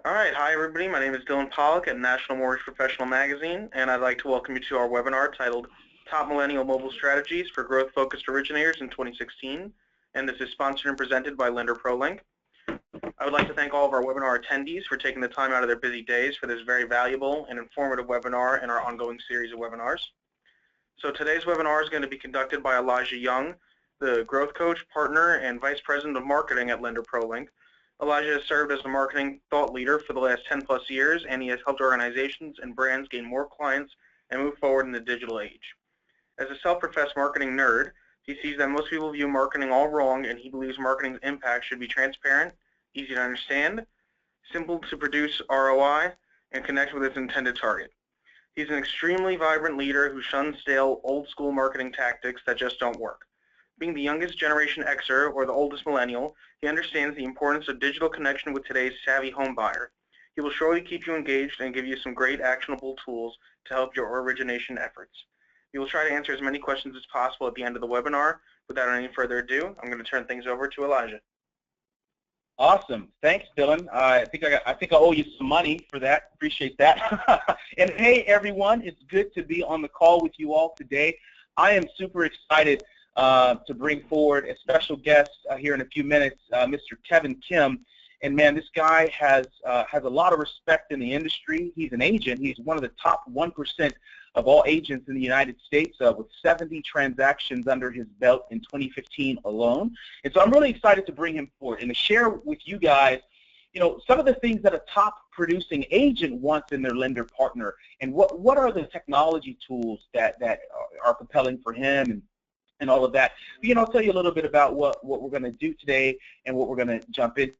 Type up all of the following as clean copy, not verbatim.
All right, hi everybody. My name is Dylan Pollock at National Mortgage Professional Magazine, and I'd like to welcome you to our webinar titled Top Millennial Mobile Strategies for Growth-Focused Originators in 2016, and this is sponsored and presented by Lender ProLink. I would like to thank all of our webinar attendees for taking the time out of their busy days for this very valuable and informative webinar in our ongoing series of webinars. So today's webinar is going to be conducted by Elijah Young, the Growth Coach, Partner, and Vice President of Marketing at Lender ProLink. Elijah has served as a marketing thought leader for the last 10+ years, and he has helped organizations and brands gain more clients and move forward in the digital age. As a self-professed marketing nerd, he sees that most people view marketing all wrong, and he believes marketing's impact should be transparent, easy to understand, simple to produce ROI, and connect with its intended target. He's an extremely vibrant leader who shuns stale, old-school marketing tactics that just don't work. Being the youngest Generation Xer, or the oldest millennial, he understands the importance of digital connection with today's savvy home buyer. He will surely keep you engaged and give you some great actionable tools to help your origination efforts. We will try to answer as many questions as possible at the end of the webinar. Without any further ado, I'm going to turn things over to Elijah. Awesome. Thanks, Dylan. I think I owe you some money for that. Appreciate that. And hey, everyone, it's good to be on the call with you all today. I am super excited to bring forward a special guest here in a few minutes, Mr. Kevin Kim. And man, this guy has a lot of respect in the industry. He's an agent. He's one of the top 1% of all agents in the United States with 70 transactions under his belt in 2015 alone. And so I'm really excited to bring him forward and to share with you guys, you know, some of the things that a top producing agent wants in their lender partner, and what are the technology tools that are compelling for him and all of that. You know, I'll tell you a little bit about what we're going to do today and what we're going to jump in.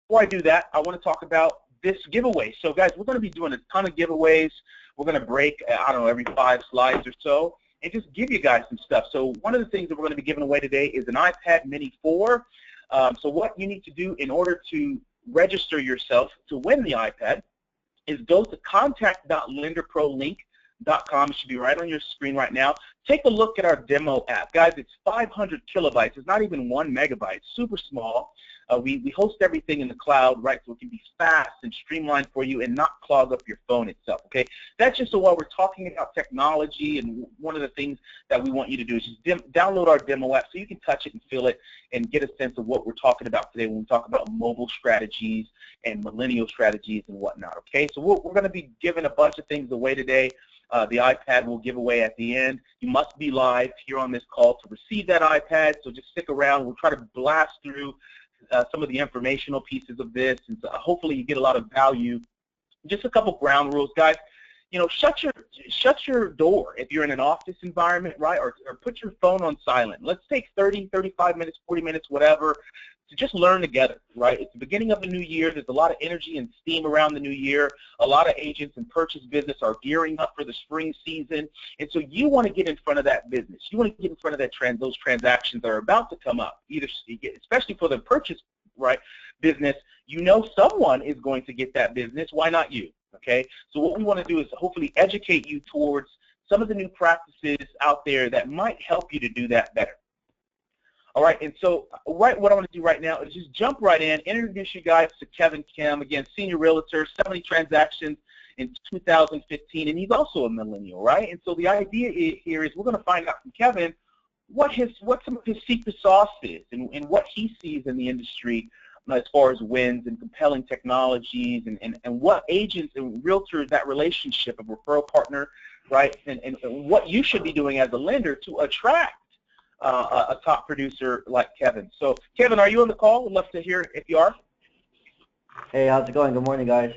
Before I do that, I want to talk about this giveaway. So guys, we're going to be doing a ton of giveaways. We're going to break, I don't know, every 5 slides or so, and just give you guys some stuff. So one of the things that we're going to be giving away today is an iPad Mini 4. So what you need to do in order to register yourself to win the iPad is go to contact.lenderprolink.com. It should be right on your screen right now. Take a look at our demo app. Guys, it's 500 kilobytes. It's not even 1 megabyte. Super small. We host everything in the cloud, right, so it can be fast and streamlined for you and not clog up your phone itself, okay? That's just so while we're talking about technology, and one of the things that we want you to do is just download our demo app so you can touch it and feel it and get a sense of what we're talking about today when we talk about mobile strategies and millennial strategies and whatnot, okay? So we're going to be giving a bunch of things away today. The iPad will give away at the end. You must be live here on this call to receive that iPad, so just stick around. We'll try to blast through some of the informational pieces of this, and so hopefully you get a lot of value. Just a couple ground rules, guys. You know, shut your door if you're in an office environment, right? Or put your phone on silent. Let's take 30, 35 minutes, 40 minutes, whatever, to just learn together, right? It's the beginning of a new year. There's a lot of energy and steam around the new year. A lot of agents and purchase business are gearing up for the spring season, and so you want to get in front of that business. You want to get in front of those transactions that are about to come up, either especially for the purchase, right, business. You know someone is going to get that business. Why not you? Okay, so what we want to do is hopefully educate you towards some of the new practices out there that might help you to do that better. All right, and so what I want to do right now is just jump right in, introduce you guys to Kevin Kim, again, senior realtor, 70 transactions in 2015, and he's also a millennial, right? And so the idea here is we're going to find out from Kevin what some of his secret sauce is and what he sees in the industry as far as wins and compelling technologies and what agents and realtors, that relationship of referral partner, right, and what you should be doing as a lender to attract a top producer like Kevin. So, Kevin, are you on the call? We'd love to hear if you are. Hey, how's it going? Good morning, guys.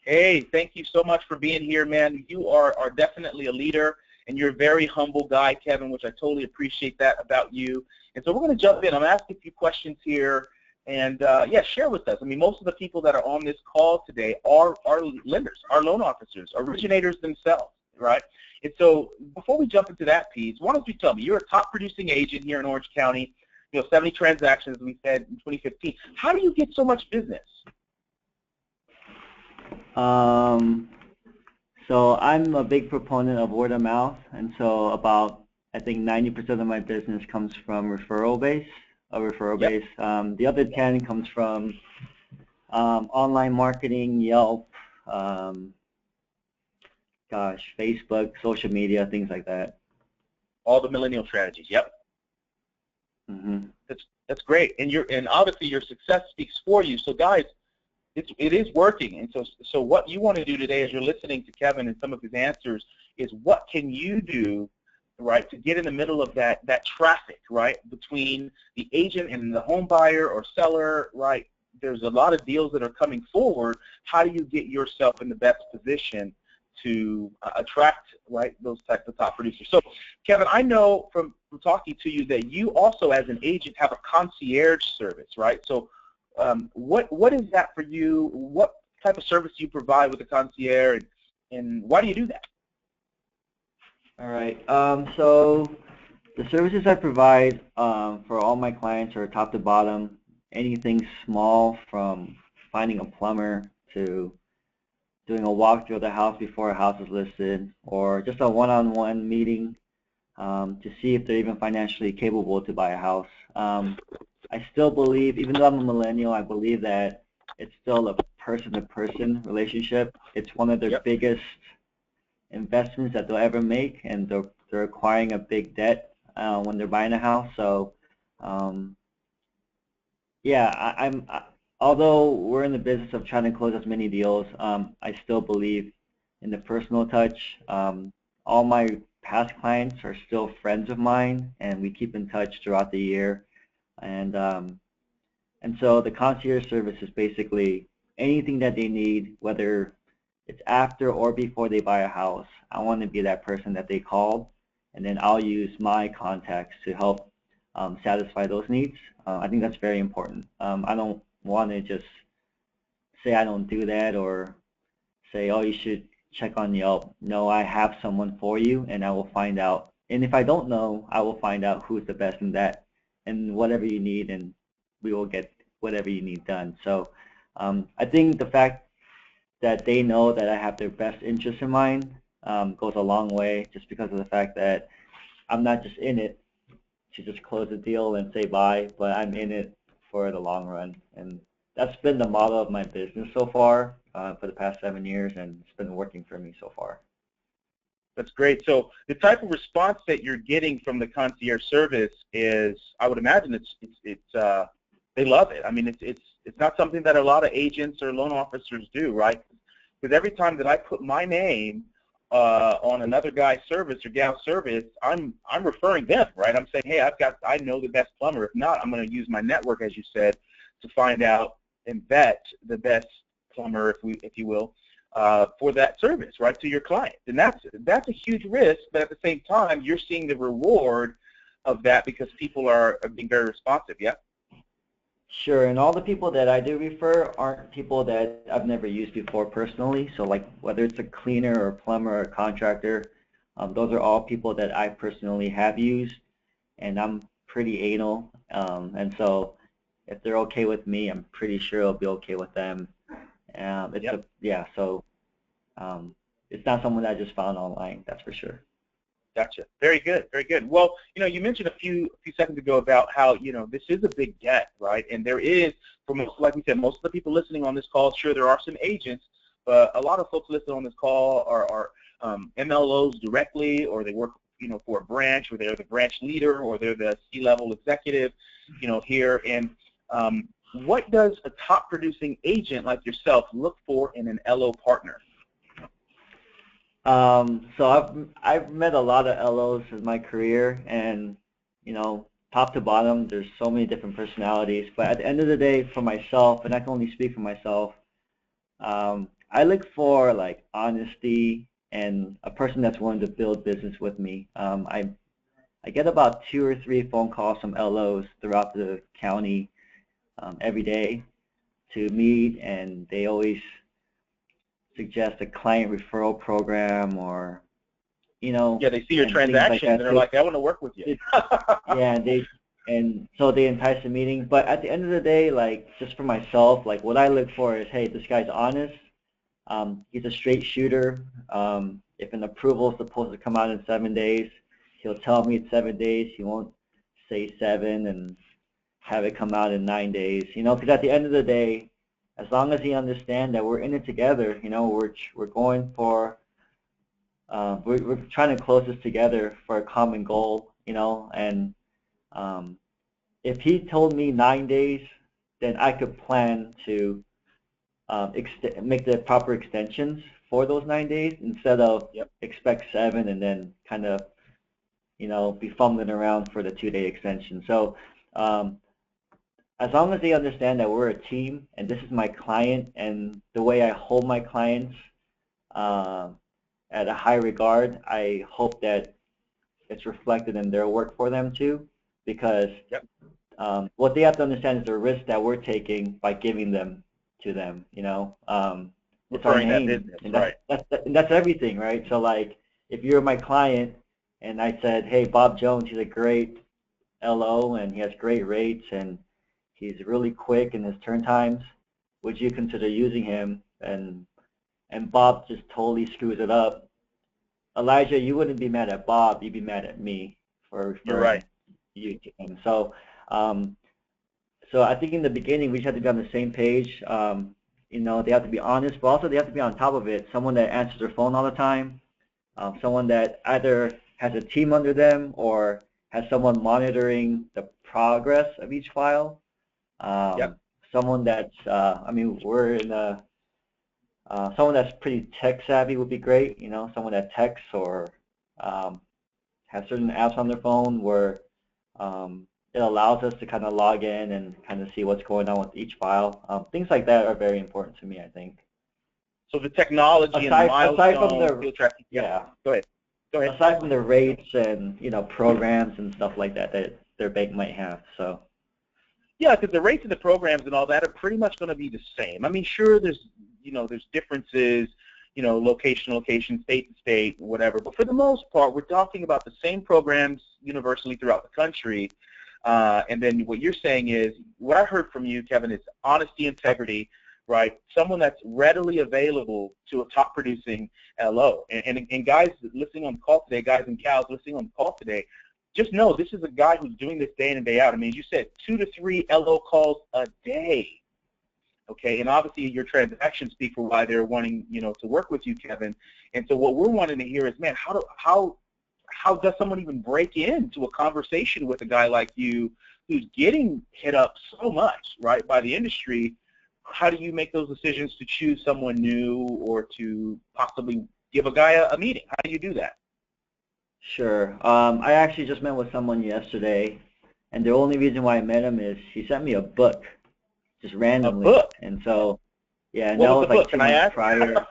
Hey, thank you so much for being here, man. You are definitely a leader, and you're a very humble guy, Kevin, which I totally appreciate that about you. And so we're going to jump in. I'm going to ask a few questions here, and yeah, share with us. I mean, most of the people that are on this call today are lenders, are loan officers, originators themselves, right? And so before we jump into that piece, why don't you tell me, you're a top producing agent here in Orange County, you know, 70 transactions, we said, in 2015. How do you get so much business? So I'm a big proponent of word of mouth, and so about, I think 90% of my business comes from referral base. The other 10 comes from Online marketing, Yelp, Facebook, social media, things like that. All the millennial strategies. Yep. Mm-hmm. That's great, and obviously your success speaks for you. So guys, it is working, and so what you want to do today, as you're listening to Kevin and some of his answers, is what can you do, right, to get in the middle of that traffic, right, between the agent and the home buyer or seller, right? There's a lot of deals that are coming forward. How do you get yourself in the best position to attract, right, those types of top producers? So, Kevin, I know from talking to you that you also, as an agent, have a concierge service, right? So, what is that for you? What type of service do you provide with the concierge, and why do you do that? All right. So the services I provide for all my clients are top to bottom. Anything small, from finding a plumber to doing a walkthrough of the house before a house is listed, or just a one-on-one meeting to see if they're even financially capable to buy a house. I still believe, even though I'm a millennial, I believe that it's still a person-to-person relationship. It's one of their biggest investments that they'll ever make, and they're acquiring a big debt when they're buying a house. So, yeah, although we're in the business of trying to close as many deals, I still believe in the personal touch. All my past clients are still friends of mine, and we keep in touch throughout the year. And so the concierge service is basically anything that they need, whether it's after or before they buy a house. I want to be that person that they call, and then I'll use my contacts to help satisfy those needs. I think that's very important. I don't want to just say I don't do that, or say, oh, you should check on Yelp. No, I have someone for you, and I will find out. And if I don't know, I will find out who's the best in that, and whatever you need, and we will get whatever you need done. So I think the fact that they know that I have their best interest in mind goes a long way, just because of the fact that I'm not just in it to just close the deal and say bye, but I'm in it for the long run. And that's been the model of my business so far for the past 7 years, and it's been working for me so far. That's great. So the type of response that you're getting from the concierge service is, I would imagine they love it. I mean, it's not something that a lot of agents or loan officers do, right? Because every time that I put my name on another guy's service or gal's service, I'm referring them, right? I'm saying, hey, I know the best plumber. If not, I'm going to use my network, as you said, to find out and vet the best plumber, if you will, for that service, right, to your client. And that's a huge risk, but at the same time, you're seeing the reward of that because people are being very responsive, yeah? Sure, and all the people that I do refer aren't people that I've never used before personally. So, like, whether it's a cleaner or a plumber or a contractor, those are all people that I personally have used, and I'm pretty anal. And so if they're okay with me, I'm pretty sure it'll be okay with them. So it's not someone that I just found online, that's for sure. Gotcha. Very good. Very good. Well, you mentioned a few seconds ago about how, this is a big debt, right? And there is, like we said, most of the people listening on this call, sure, there are some agents, but a lot of folks listening on this call are MLOs directly, or they work, for a branch, or they're the branch leader, or they're the C-level executive, here. And what does a top producing agent like yourself look for in an LO partner? So I've met a lot of LOs in my career, and top to bottom, there's so many different personalities. But at the end of the day, for myself, and I can only speak for myself, I look for like honesty and a person that's willing to build business with me. I get about 2 or 3 phone calls from LOs throughout the county every day to meet, and they always suggest a client referral program, or yeah, they see your transactions and they're like, I want to work with you. Yeah, and so they entice a meeting. But at the end of the day, like, just for myself, like, what I look for is, hey, this guy's honest. He's a straight shooter. If an approval is supposed to come out in 7 days, he'll tell me it's 7 days. He won't say 7 and have it come out in 9 days. Because at the end of the day, as long as he understands that we're in it together, you know, we're going for, we're trying to close this together for a common goal, you know, and if he told me 9 days, then I could plan to make the proper extensions for those 9 days instead of expect 7 and then kind of, you know, be fumbling around for the 2-day extension. So as long as they understand that we're a team and this is my client and the way I hold my clients at a high regard, I hope that it's reflected in their work for them too, because what they have to understand is the risk that we're taking by giving them to them, you know. It's our name, and that's everything, right? So like, if you're my client and I said, hey, Bob Jones, he's a great LO and he has great rates and he's really quick in his turn times, would you consider using him? And Bob just totally screws it up. Elijah, you wouldn't be mad at Bob, you'd be mad at me for referring you to him. So so I think in the beginning we just have to be on the same page. You know, they have to be honest, but also they have to be on top of it. Someone that answers their phone all the time, someone that either has a team under them or has someone monitoring the progress of each file. Someone that's, I mean, we're in a, someone that's pretty tech savvy would be great. You know, someone that texts or has certain apps on their phone where it allows us to kind of log in and kind of see what's going on with each file. Things like that are very important to me, I think. So the technology aside from the field tracking, go ahead. Aside from the rates and, you know, programs and stuff like that that their bank might have. So. Yeah, because the rates of the programs and all that are pretty much going to be the same. I mean, sure, there's, you know, there's differences, you know, location to location, state to state, whatever. But for the most part, we're talking about the same programs universally throughout the country. And then what you're saying is, what I heard from you, Kevin, is honesty, integrity, right? Someone that's readily available to a top producing LO. And guys listening on the call today, guys and gals listening on the call today, just know this is a guy who's doing this day in and day out. I mean, as you said, 2 to 3 LO calls a day. Okay, and obviously your transactions speak for why they're wanting, you know, to work with you, Kevin. And so what we're wanting to hear is, man, how does someone even break into a conversation with a guy like you who's getting hit up so much, right, by the industry? How do you make those decisions to choose someone new or to possibly give a guy a meeting? How do you do that? Sure. I actually just met with someone yesterday, and the only reason why I met him is he sent me a book, just randomly. A book? And so, yeah, and what that was was like 2 months ask? prior.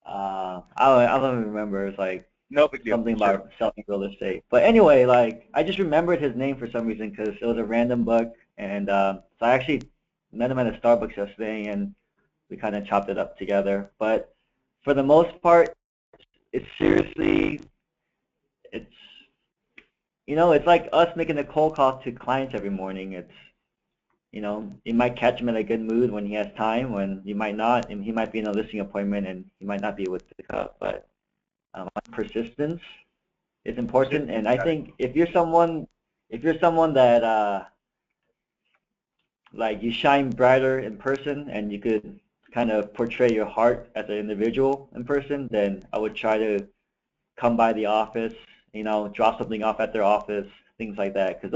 I don't even remember. It's like no big deal. Something about selling real estate. But anyway, like, I just remembered his name for some reason because it was a random book, and so I actually met him at a Starbucks yesterday, and we kind of chopped it up together. But for the most part, it's seriously, it's, you know, it's like us making a cold call to clients every morning. It's, you know, you might catch him in a good mood when he has time, when you might not, and he might be in a listing appointment and he might not be able to pick up. But persistence is important, and I think if you're someone that like you shine brighter in person and you could kind of portray your heart as an individual in person, then I would try to come by the office, you know, drop something off at their office, things like that, because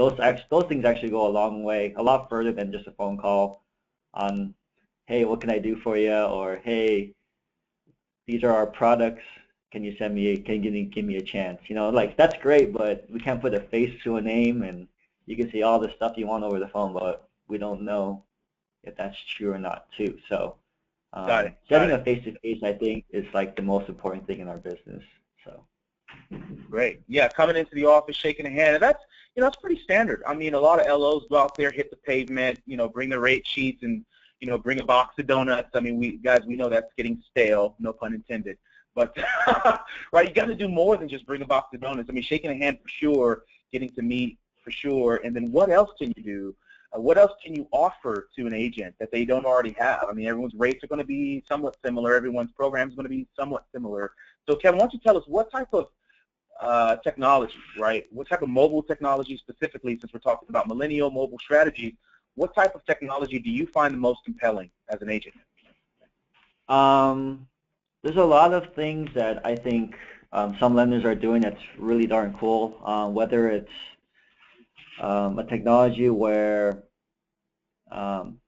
those things actually go a long way, a lot further than just a phone call on, hey, what can I do for you, or hey, these are our products, can you give me a chance? You know, like, that's great, but we can't put a face to a name, and you can say all the stuff you want over the phone, but we don't know if that's true or not too. So getting a face-to-face, I think, is like the most important thing in our business. So great. Yeah, coming into the office, shaking a hand, and that's, you know, it's pretty standard. I mean, a lot of LOs go out there, hit the pavement, you know, bring the rate sheets and, you know, bring a box of donuts. I mean, we know that's getting stale, no pun intended. But, right, you got to do more than just bring a box of donuts. I mean, shaking a hand for sure, getting to meet for sure, and then what else can you do? What else can you offer to an agent that they don't already have? I mean, everyone's rates are going to be somewhat similar. Everyone's program is going to be somewhat similar. So, Kevin, why don't you tell us what type of technology, right, what type of mobile technology specifically, since we're talking about millennial mobile strategies, what type of technology do you find the most compelling as an agent? There's a lot of things that I think some lenders are doing that's really darn cool, whether it's a technology where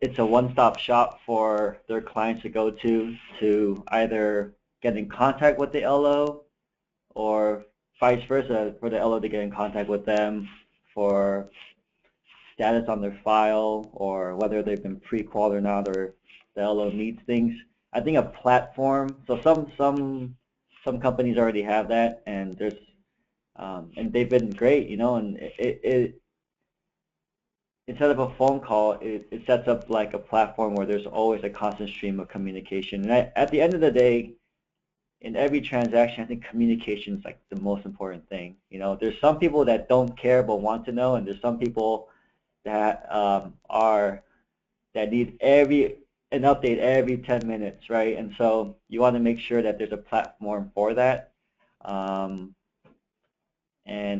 it's a one-stop shop for their clients to go to either get in contact with the LO or vice versa for the LO to get in contact with them for status on their file or whether they've been pre-qualified or not or the LO needs things. I think a platform, so some companies already have that, and there's and they've been great, you know, and it instead of a phone call, it sets up like a platform where there's always a constant stream of communication. And at the end of the day, in every transaction, I think communication is like the most important thing. You know, there's some people that don't care but want to know, and there's some people that that need an update every 10 minutes, right? And so you want to make sure that there's a platform for that. And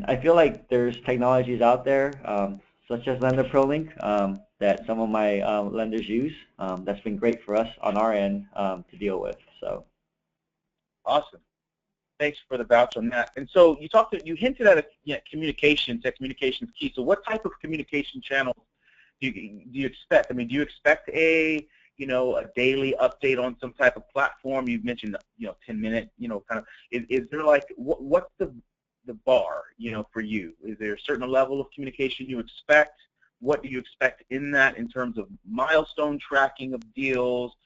I feel like there's technologies out there, such as Lender ProLink, that some of my lenders use. That's been great for us on our end to deal with. So, awesome. Thanks for the vouch on that. And so you hinted at communications. That communication is key. So, what type of communication channels do you expect? I mean, do you expect a daily update on some type of platform? You've mentioned 10-minute, kind of. Is there like what's the bar, for you? Is there a certain level of communication you expect? What do you expect in that in terms of milestone tracking of deals?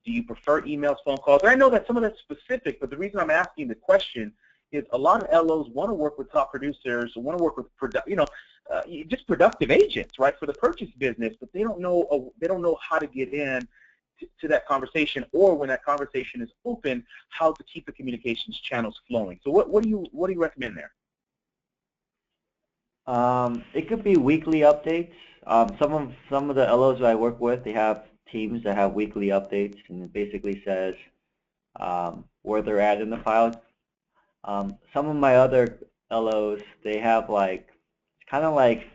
Do you prefer emails, phone calls? And I know that some of that's specific, but the reason I'm asking the question is a lot of LOs want to work with top producers, want to work with just productive agents, right, for the purchase business, but they don't know how to get in to that conversation, or when that conversation is open, how to keep the communications channels flowing. So what do you recommend there? It could be weekly updates. Some of the LOs that I work with, they have teams that have weekly updates, and it basically says where they're at in the file. Some of my other LOs, they have like, it's kind of like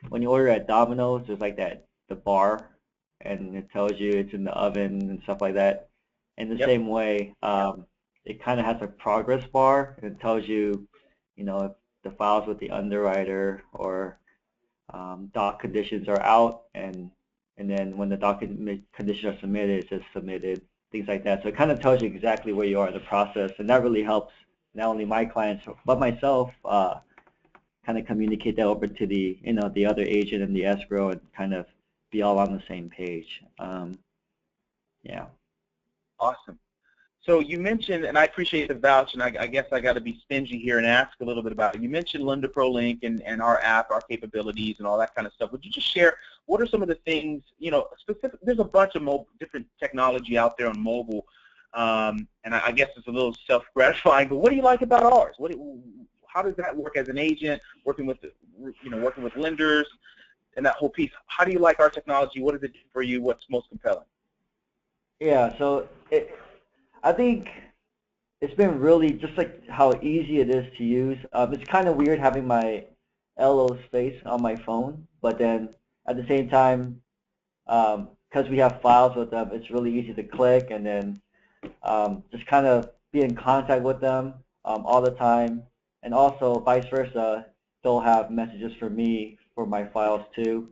when you order at Domino's, there's like the bar, and it tells you it's in the oven and stuff like that. In the same way, it kind of has a progress bar, and it tells you, if the files with the underwriter or doc conditions are out, and then when the doc conditions are submitted, it says submitted, things like that. So it kind of tells you exactly where you are in the process, and that really helps not only my clients but myself kind of communicate that over to the the other agent and the escrow and kind of be all on the same page. Yeah. Awesome. So you mentioned, and I appreciate the vouch, and I guess I got to be stingy here and ask a little bit about it. You mentioned Lender ProLink and our app, our capabilities, and all that kind of stuff. Would you just share what are some of the things, specific? There's a bunch of different technology out there on mobile, and I guess it's a little self-gratifying. But what do you like about ours? How does that work as an agent, working with lenders, and that whole piece? How do you like our technology? What does it do for you? What's most compelling? Yeah, so I think it's been really just like how easy it is to use. It's kind of weird having my LO's face on my phone, but then at the same time, because we have files with them, it's really easy to click and then just kind of be in contact with them all the time. And also vice versa, they'll have messages for me for my files too.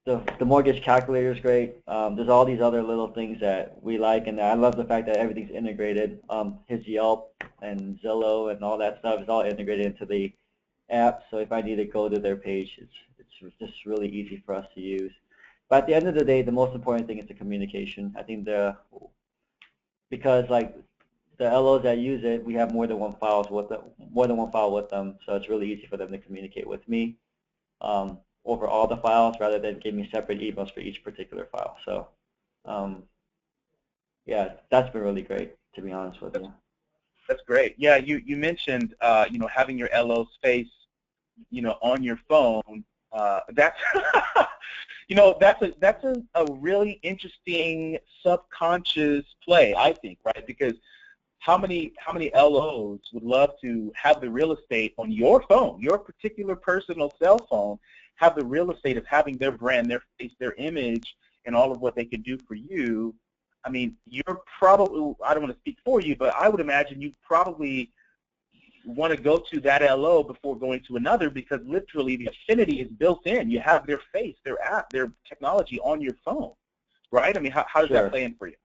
The mortgage calculator is great. There's all these other little things that we like, and I love the fact that everything's integrated. His Yelp and Zillow and all that stuff is all integrated into the app. So if I need to go to their page, it's just really easy for us to use. But at the end of the day, the most important thing is the communication. I think because like the LOs that use it, we have more than one file with them, so it's really easy for them to communicate with me over all the files rather than give me separate emails for each particular file. So yeah, that's been really great, to be honest with you. That's great. Yeah, you mentioned having your LO space on your phone. That's that's a really interesting subconscious play, I think, right? Because how many LOs would love to have the real estate on your phone, your particular personal cell phone, have the real estate of having their brand, their face, their image, and all of what they could do for you? I mean, you're probably, I don't want to speak for you, but I would imagine you probably want to go to that LO before going to another, because literally the affinity is built in. You have their face, their app, their technology on your phone, right? I mean, how does that play in for you?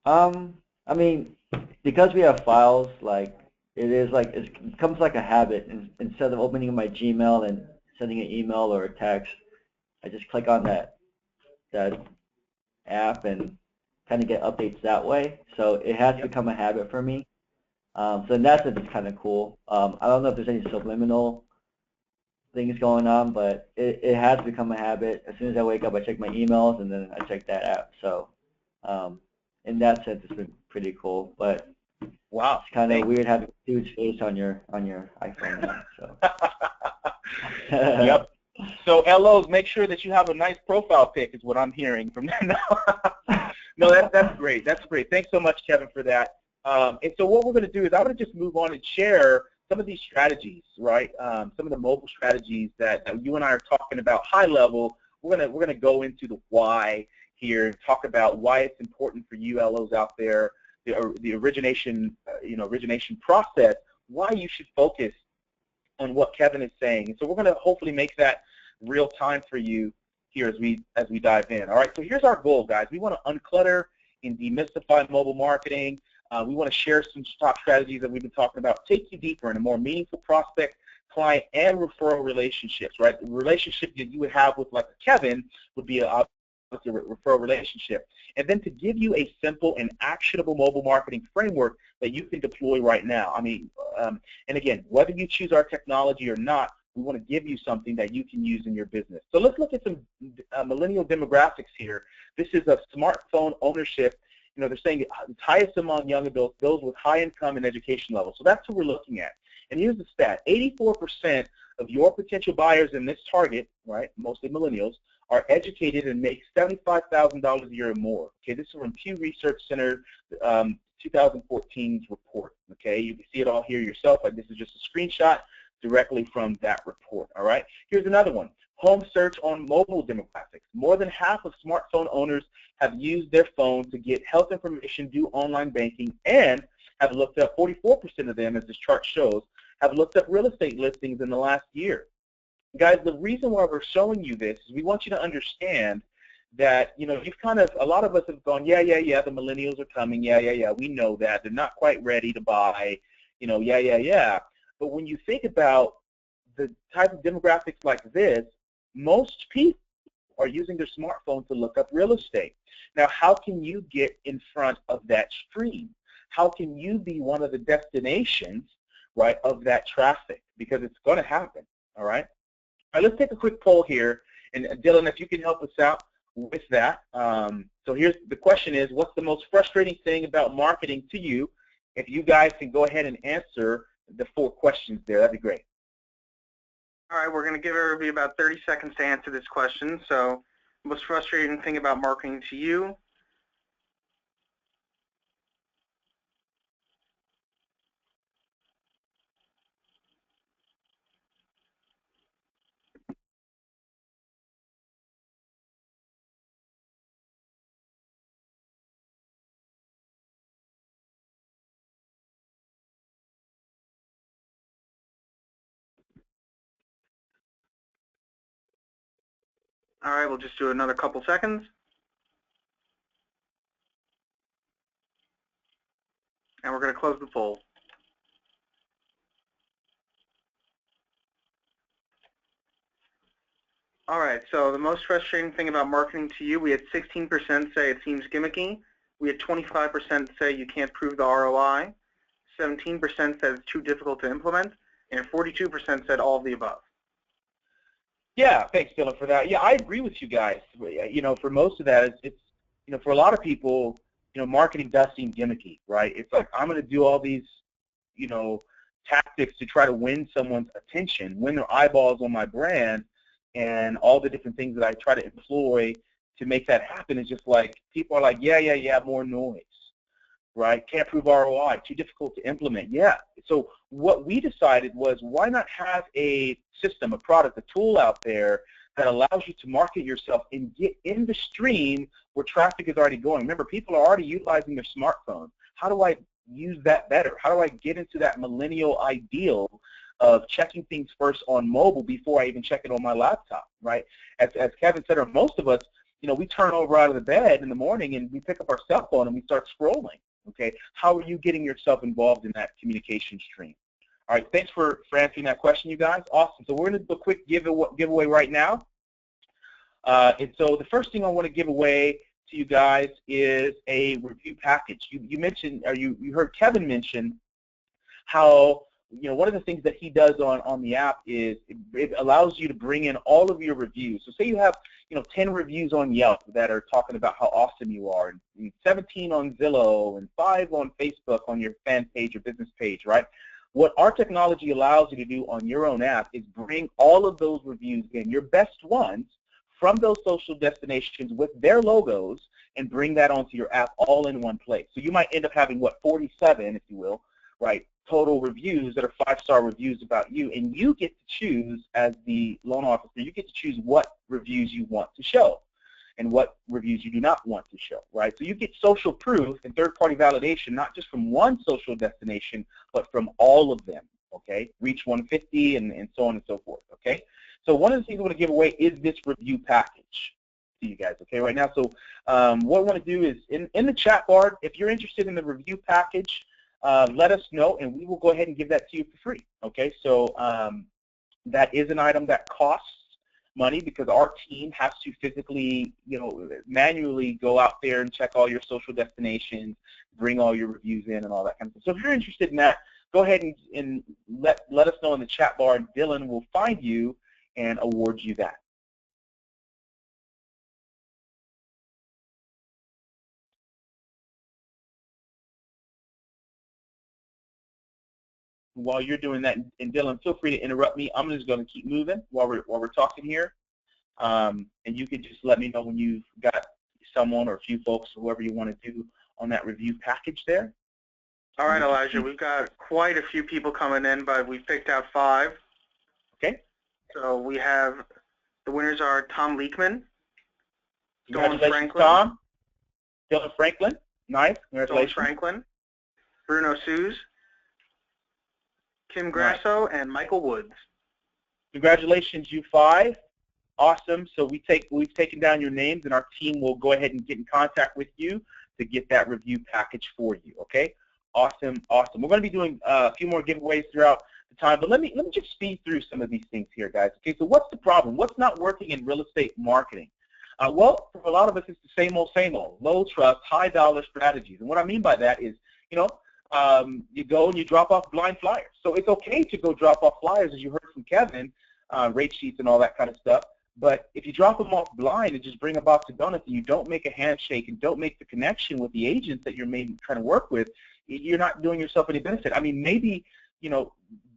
I mean, because we have files, like it becomes like a habit. And instead of opening my Gmail and sending an email or a text, I just click on that app and kind of get updates that way. So it has become a habit for me. So in that sense, it's kind of cool. I don't know if there's any subliminal things going on, but it has become a habit. As soon as I wake up, I check my emails, and then I check that app. So in that sense, it's been pretty cool. But wow, it's kind of weird having a huge face on your iPhone now. So. Yep. So LOs, make sure that you have a nice profile pic, is what I'm hearing from them now. No, that's great. That's great. Thanks so much, Kevin, for that. And so what we're going to do is I'm going to just move on and share some of these strategies, right? Some of the mobile strategies that you and I are talking about high level. We're gonna go into the why here and talk about why it's important for you LOs out there, the origination process, why you should focus on what Kevin is saying. And so we're going to hopefully make that real time for you here as we dive in. All right, so here's our goal, guys. We want to unclutter and demystify mobile marketing. We want to share some top strategies that we've been talking about, take you deeper in a more meaningful prospect, client, and referral relationships, right? The relationship that you would have with like Kevin would be a referral relationship. And then to give you a simple and actionable mobile marketing framework that you can deploy right now. I mean, and again, whether you choose our technology or not, we want to give you something that you can use in your business. So let's look at some millennial demographics here. This is a smartphone ownership. You know, they're saying it's highest among young adults, those with high income and education levels. So that's what we're looking at. And here's the stat. 84% of your potential buyers in this target, right, mostly millennials, are educated and make $75,000 a year or more. Okay, this is from Pew Research Center 2014's report. Okay, you can see it all here yourself. Like this is just a screenshot directly from that report. All right, here's another one. Home search on mobile demographics. More than half of smartphone owners have used their phone to get health information, do online banking, and have looked up, 44% of them, as this chart shows, have looked up real estate listings in the last year. Guys, the reason why we're showing you this is we want you to understand that, you know, you've kind of, a lot of us have gone, yeah, the millennials are coming, yeah, we know that. They're not quite ready to buy, you know, yeah. But when you think about the type of demographics like this, most people are using their smartphone to look up real estate. Now, how can you get in front of that stream? How can you be one of the destinations, right, of that traffic? Because it's going to happen, all right? All right, let's take a quick poll here. And Dylan, if you can help us out with that. So here's the question is, what's the most frustrating thing about marketing to you? If you guys can go ahead and answer the 4 questions there, that'd be great. All right, we're going to give everybody about 30 seconds to answer this question. So, most frustrating thing about marketing to you? All right, we'll just do another couple seconds. And we're going to close the poll. All right, so the most frustrating thing about marketing to you, we had 16% say it seems gimmicky. We had 25% say you can't prove the ROI. 17% said it's too difficult to implement. And 42% said all of the above. Yeah, thanks, Dylan, for that. Yeah, I agree with you guys. You know, for most of that, it's you know, for a lot of people, you know, marketing does seem gimmicky, right? It's like, I'm going to do all these, you know, tactics to try to win someone's attention, win their eyeballs on my brand, and all the different things that I try to employ to make that happen is just like, people are like, yeah, more noise. right? Can't prove ROI, too difficult to implement. Yeah. So what we decided was, why not have a system, a product, a tool out there that allows you to market yourself and get in the stream where traffic is already going. Remember, people are already utilizing their smartphone. How do I use that better? How do I get into that millennial ideal of checking things first on mobile before I even check it on my laptop, right? As Kevin said, or most of us, you know, we turn over out of the bed in the morning and we pick up our cell phone and we start scrolling, okay? How are you getting yourself involved in that communication stream? All right, thanks for answering that question, you guys. Awesome. So we're going to do a quick giveaway right now. And so the first thing I want to give away to you guys is a review package. You mentioned, or you heard Kevin mention how, you know, one of the things that he does on the app is it allows you to bring in all of your reviews. So say you have, you know, 10 reviews on Yelp that are talking about how awesome you are, and 17 on Zillow, and 5 on Facebook on your fan page or business page, right? What our technology allows you to do on your own app is bring all of those reviews in, your best ones, from those social destinations with their logos, and bring that onto your app all in one place. So you might end up having, what, 47, if you will, right, total reviews that are 5-star reviews about you, and you get to choose, as the loan officer, you get to choose what reviews you want to show and what reviews you do not want to show, right? So you get social proof and third-party validation, not just from one social destination, but from all of them, okay? Reach 150 and so on and so forth, okay? So one of the things I want to give away is this review package to you guys, okay, right now. So what I want to do is, in the chat bar, if you're interested in the review package, let us know, and we will go ahead and give that to you for free, okay? So that is an item that costs money, because our team has to physically, you know, manually go out there and check all your social destinations, bring all your reviews in, and all that kind of stuff. So if you're interested in that, go ahead and let us know in the chat bar, and Dylan will find you and award you that. While you're doing that, and Dylan, feel free to interrupt me. I'm just going to keep moving while we're talking here, and you can just let me know when you've got someone or a few folks, whoever you want to do on that review package there. All right, Elijah, we've got quite a few people coming in, but we've picked out 5. Okay. So we have, the winners are Tom Leekman, Dylan Congratulations, Franklin, Tom. Dylan Franklin, nice. Congratulations. Dylan Franklin, Bruno Suze, Kim Grasso, and Michael Woods. Congratulations, you 5. Awesome. So we've taken down your names, and our team will go ahead and get in contact with you to get that review package for you. Okay. Awesome. Awesome. We're going to be doing a few more giveaways throughout the time, but let me just speed through some of these things here, guys. Okay. So what's the problem? What's not working in real estate marketing? Well, for a lot of us, it's the same old, low trust, high dollar strategies. And what I mean by that is, you know, you go and you drop off blind flyers. So it's okay to go drop off flyers, as you heard from Kevin, rate sheets and all that kind of stuff. But if you drop them off blind and just bring a box of donuts, and you don't make a handshake and don't make the connection with the agents that you're maybe trying to work with, you're not doing yourself any benefit. I mean, maybe, you know,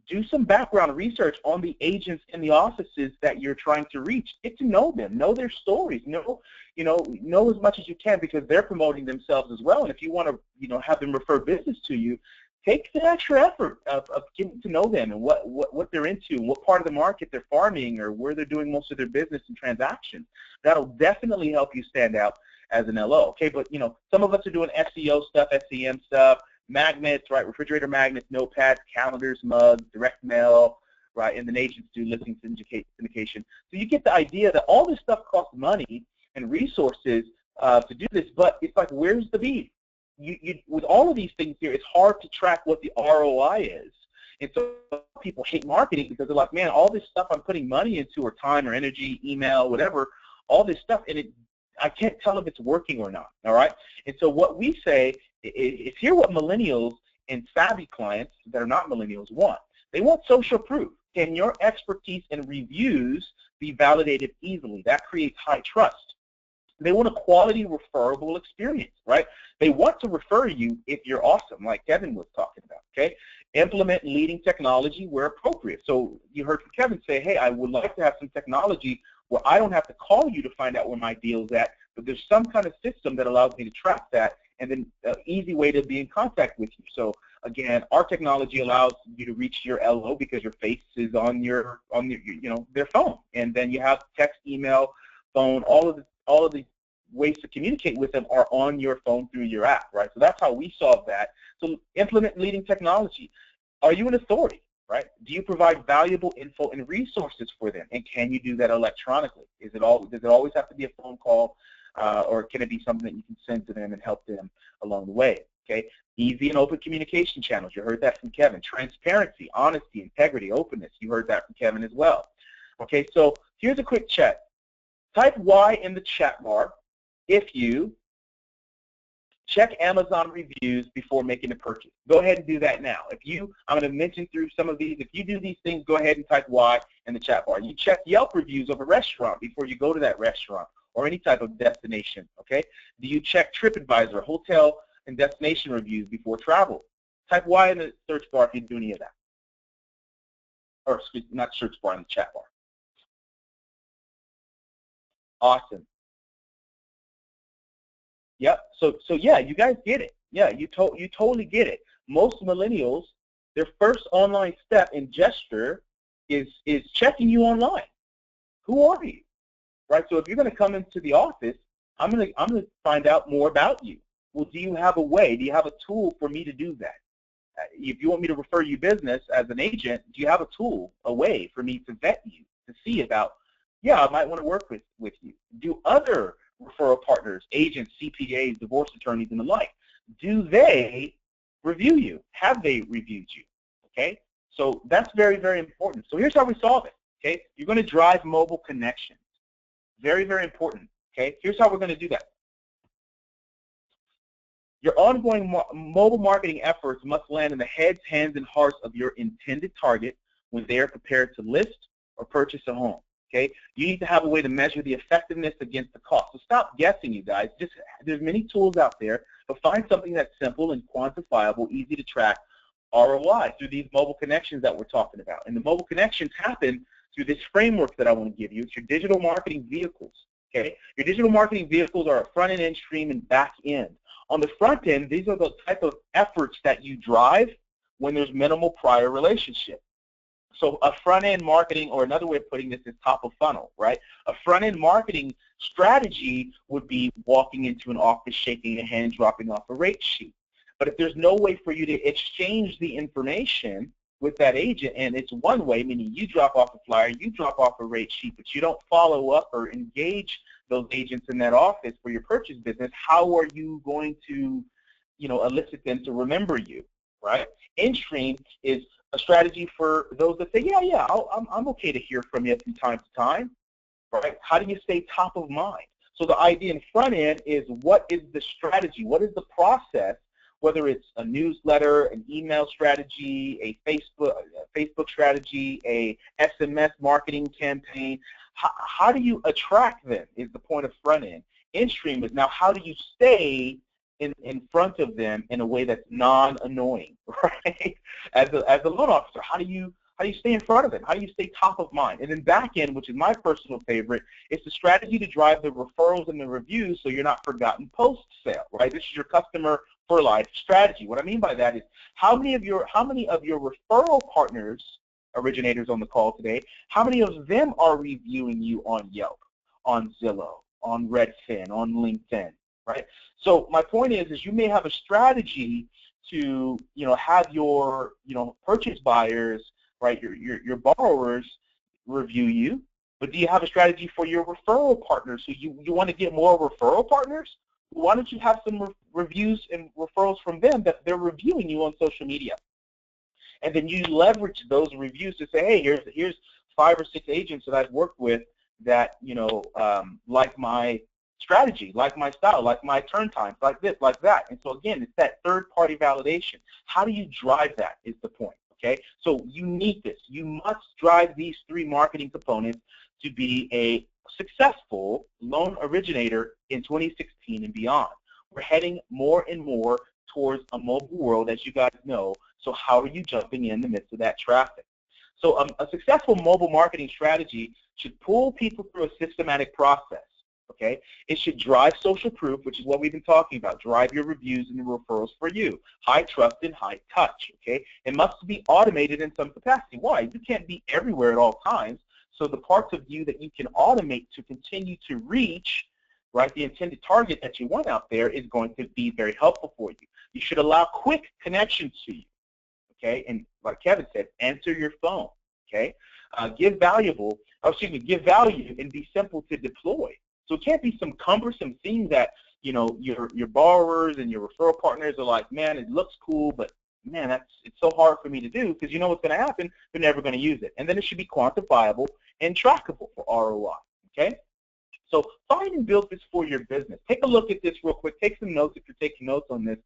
do some background research on the agents in the offices that you're trying to reach. Get to know them, know their stories, know as much as you can, because they're promoting themselves as well. And if you want to, you know, have them refer business to you, take the extra effort of getting to know them and what they're into and what part of the market they're farming or where they're doing most of their business and transactions. That'll definitely help you stand out as an LO. Okay, but you know, some of us are doing SEO stuff, SEM stuff, magnets, right? Refrigerator magnets, notepads, calendars, mugs, direct mail, right? And then agents do listing syndication. So you get the idea that all this stuff costs money and resources to do this, but it's like, where's the beef? With all of these things here, it's hard to track what the ROI is. And so people hate marketing because they're like, man, all this stuff I'm putting money into, or time or energy, email, whatever, all this stuff, and I can't tell if it's working or not, all right? And so what we say is, hear what millennials and savvy clients that are not millennials want. They want social proof. Can your expertise and reviews be validated easily? That creates high trust. They want a quality referable experience, right? They want to refer you if you're awesome, like Kevin was talking about, okay? Implement leading technology where appropriate. So you heard from Kevin say, hey, I would like to have some technology where I don't have to call you to find out where my deal's at, but there's some kind of system that allows me to track that, and then an easy way to be in contact with you. So again, our technology allows you to reach your LO because your face is on your their phone, and then you have text, email, phone, all of the ways to communicate with them are on your phone through your app, right? So that's how we solve that. So implement leading technology. Are you an authority, right? Do you provide valuable info and resources for them, and can you do that electronically? Does it always have to be a phone call, or can it be something that you can send to them and help them along the way? Okay, easy and open communication channels. You heard that from Kevin. Transparency, honesty, integrity, openness. You heard that from Kevin as well. Okay, so here's a quick check. Type Y in the chat bar if you check Amazon reviews before making a purchase. Go ahead and do that now. I'm going to mention through some of these. If you do these things, go ahead and type Y in the chat bar. You check Yelp reviews of a restaurant before you go to that restaurant or any type of destination, okay? Do you check TripAdvisor, hotel and destination reviews before travel? Type Y in the search bar if you do any of that. Or excuse me, not search bar, in the chat bar. Awesome. Yep. So yeah, you guys get it. Yeah, you totally get it. Most millennials, their first online step in gesture is checking you online. Who are you? Right? So if you're going to come into the office, I'm going to find out more about you. Well, do you have a way? Do you have a tool for me to do that? If you want me to refer you business as an agent, do you have a tool, a way for me to vet you, to see about, yeah, I might want to work with you? Do other referral partners, agents, CPAs, divorce attorneys, and the like, do they review you? Have they reviewed you? Okay? So that's very, very important. So here's how we solve it. Okay? You're going to drive mobile connections. Very, very important. Okay? Here's how we're going to do that. Your ongoing mobile marketing efforts must land in the heads, hands, and hearts of your intended target when they are prepared to list or purchase a home. Okay? You need to have a way to measure the effectiveness against the cost. So stop guessing, you guys. There's many tools out there, but find something that's simple and quantifiable, easy to track ROI through these mobile connections that we're talking about. And the mobile connections happen through this framework that I want to give you. It's your digital marketing vehicles. Okay? Your digital marketing vehicles are a front end, stream, and back end. On the front end, these are the type of efforts that you drive when there's minimal prior relationship. So a front-end marketing, or another way of putting this is top of funnel, right? A front-end marketing strategy would be walking into an office, shaking a hand, dropping off a rate sheet. But if there's no way for you to exchange the information with that agent, and it's one way, meaning you drop off a flyer, you drop off a rate sheet, but you don't follow up or engage those agents in that office for your purchase business, how are you going to, elicit them to remember you, right? In-stream is a strategy for those that say, yeah, I'm okay to hear from you from time to time, right? How do you stay top of mind? So the idea in front end is, what is the strategy? What is the process, whether it's a newsletter, an email strategy, a Facebook strategy, a SMS marketing campaign? How do you attract them is the point of front end. In-stream is now, how do you stay in front of them in a way that's non-annoying, right? As a loan officer, how do you stay in front of them? How do you stay top of mind? And then back end, which is my personal favorite, is the strategy to drive the referrals and the reviews so you're not forgotten post-sale, right? This is your customer for life strategy. What I mean by that is, how many of your referral partners, originators on the call today, how many of them are reviewing you on Yelp, on Zillow, on Redfin, on LinkedIn, right? So my point is you may have a strategy to, have your, purchase buyers, right, your borrowers review you, but do you have a strategy for your referral partners? So you want to get more referral partners? Why don't you have some reviews and referrals from them that they're reviewing you on social media? And then you leverage those reviews to say, hey, here's 5 or 6 agents that I've worked with that, like my strategy, like my style, like my turn times, like this, like that. And so again, it's that third-party validation. How do you drive that is the point, okay? So you need this. You must drive these 3 marketing components to be a successful loan originator in 2016 and beyond. We're heading more and more towards a mobile world, as you guys know. So how are you jumping in the midst of that traffic? So a successful mobile marketing strategy should pull people through a systematic process. The okay? It should drive social proof, which is what we've been talking about. Drive your reviews and your referrals for you. High trust and high touch, okay? It must be automated in some capacity. Why? You can't be everywhere at all times. So the parts of you that you can automate to continue to reach, right, the intended target that you want out there is going to be very helpful for you. You should allow quick connections to you, okay? And like Kevin said, answer your phone, okay? Give value and be simple to deploy. So it can't be some cumbersome thing that, you know, your borrowers and your referral partners are like, man, it looks cool, but man, it's so hard for me to do, because you know what's going to happen, they're never going to use it. And then it should be quantifiable and trackable for ROI, okay? So find and build this for your business. Take a look at this real quick. Take some notes if you're taking notes on this.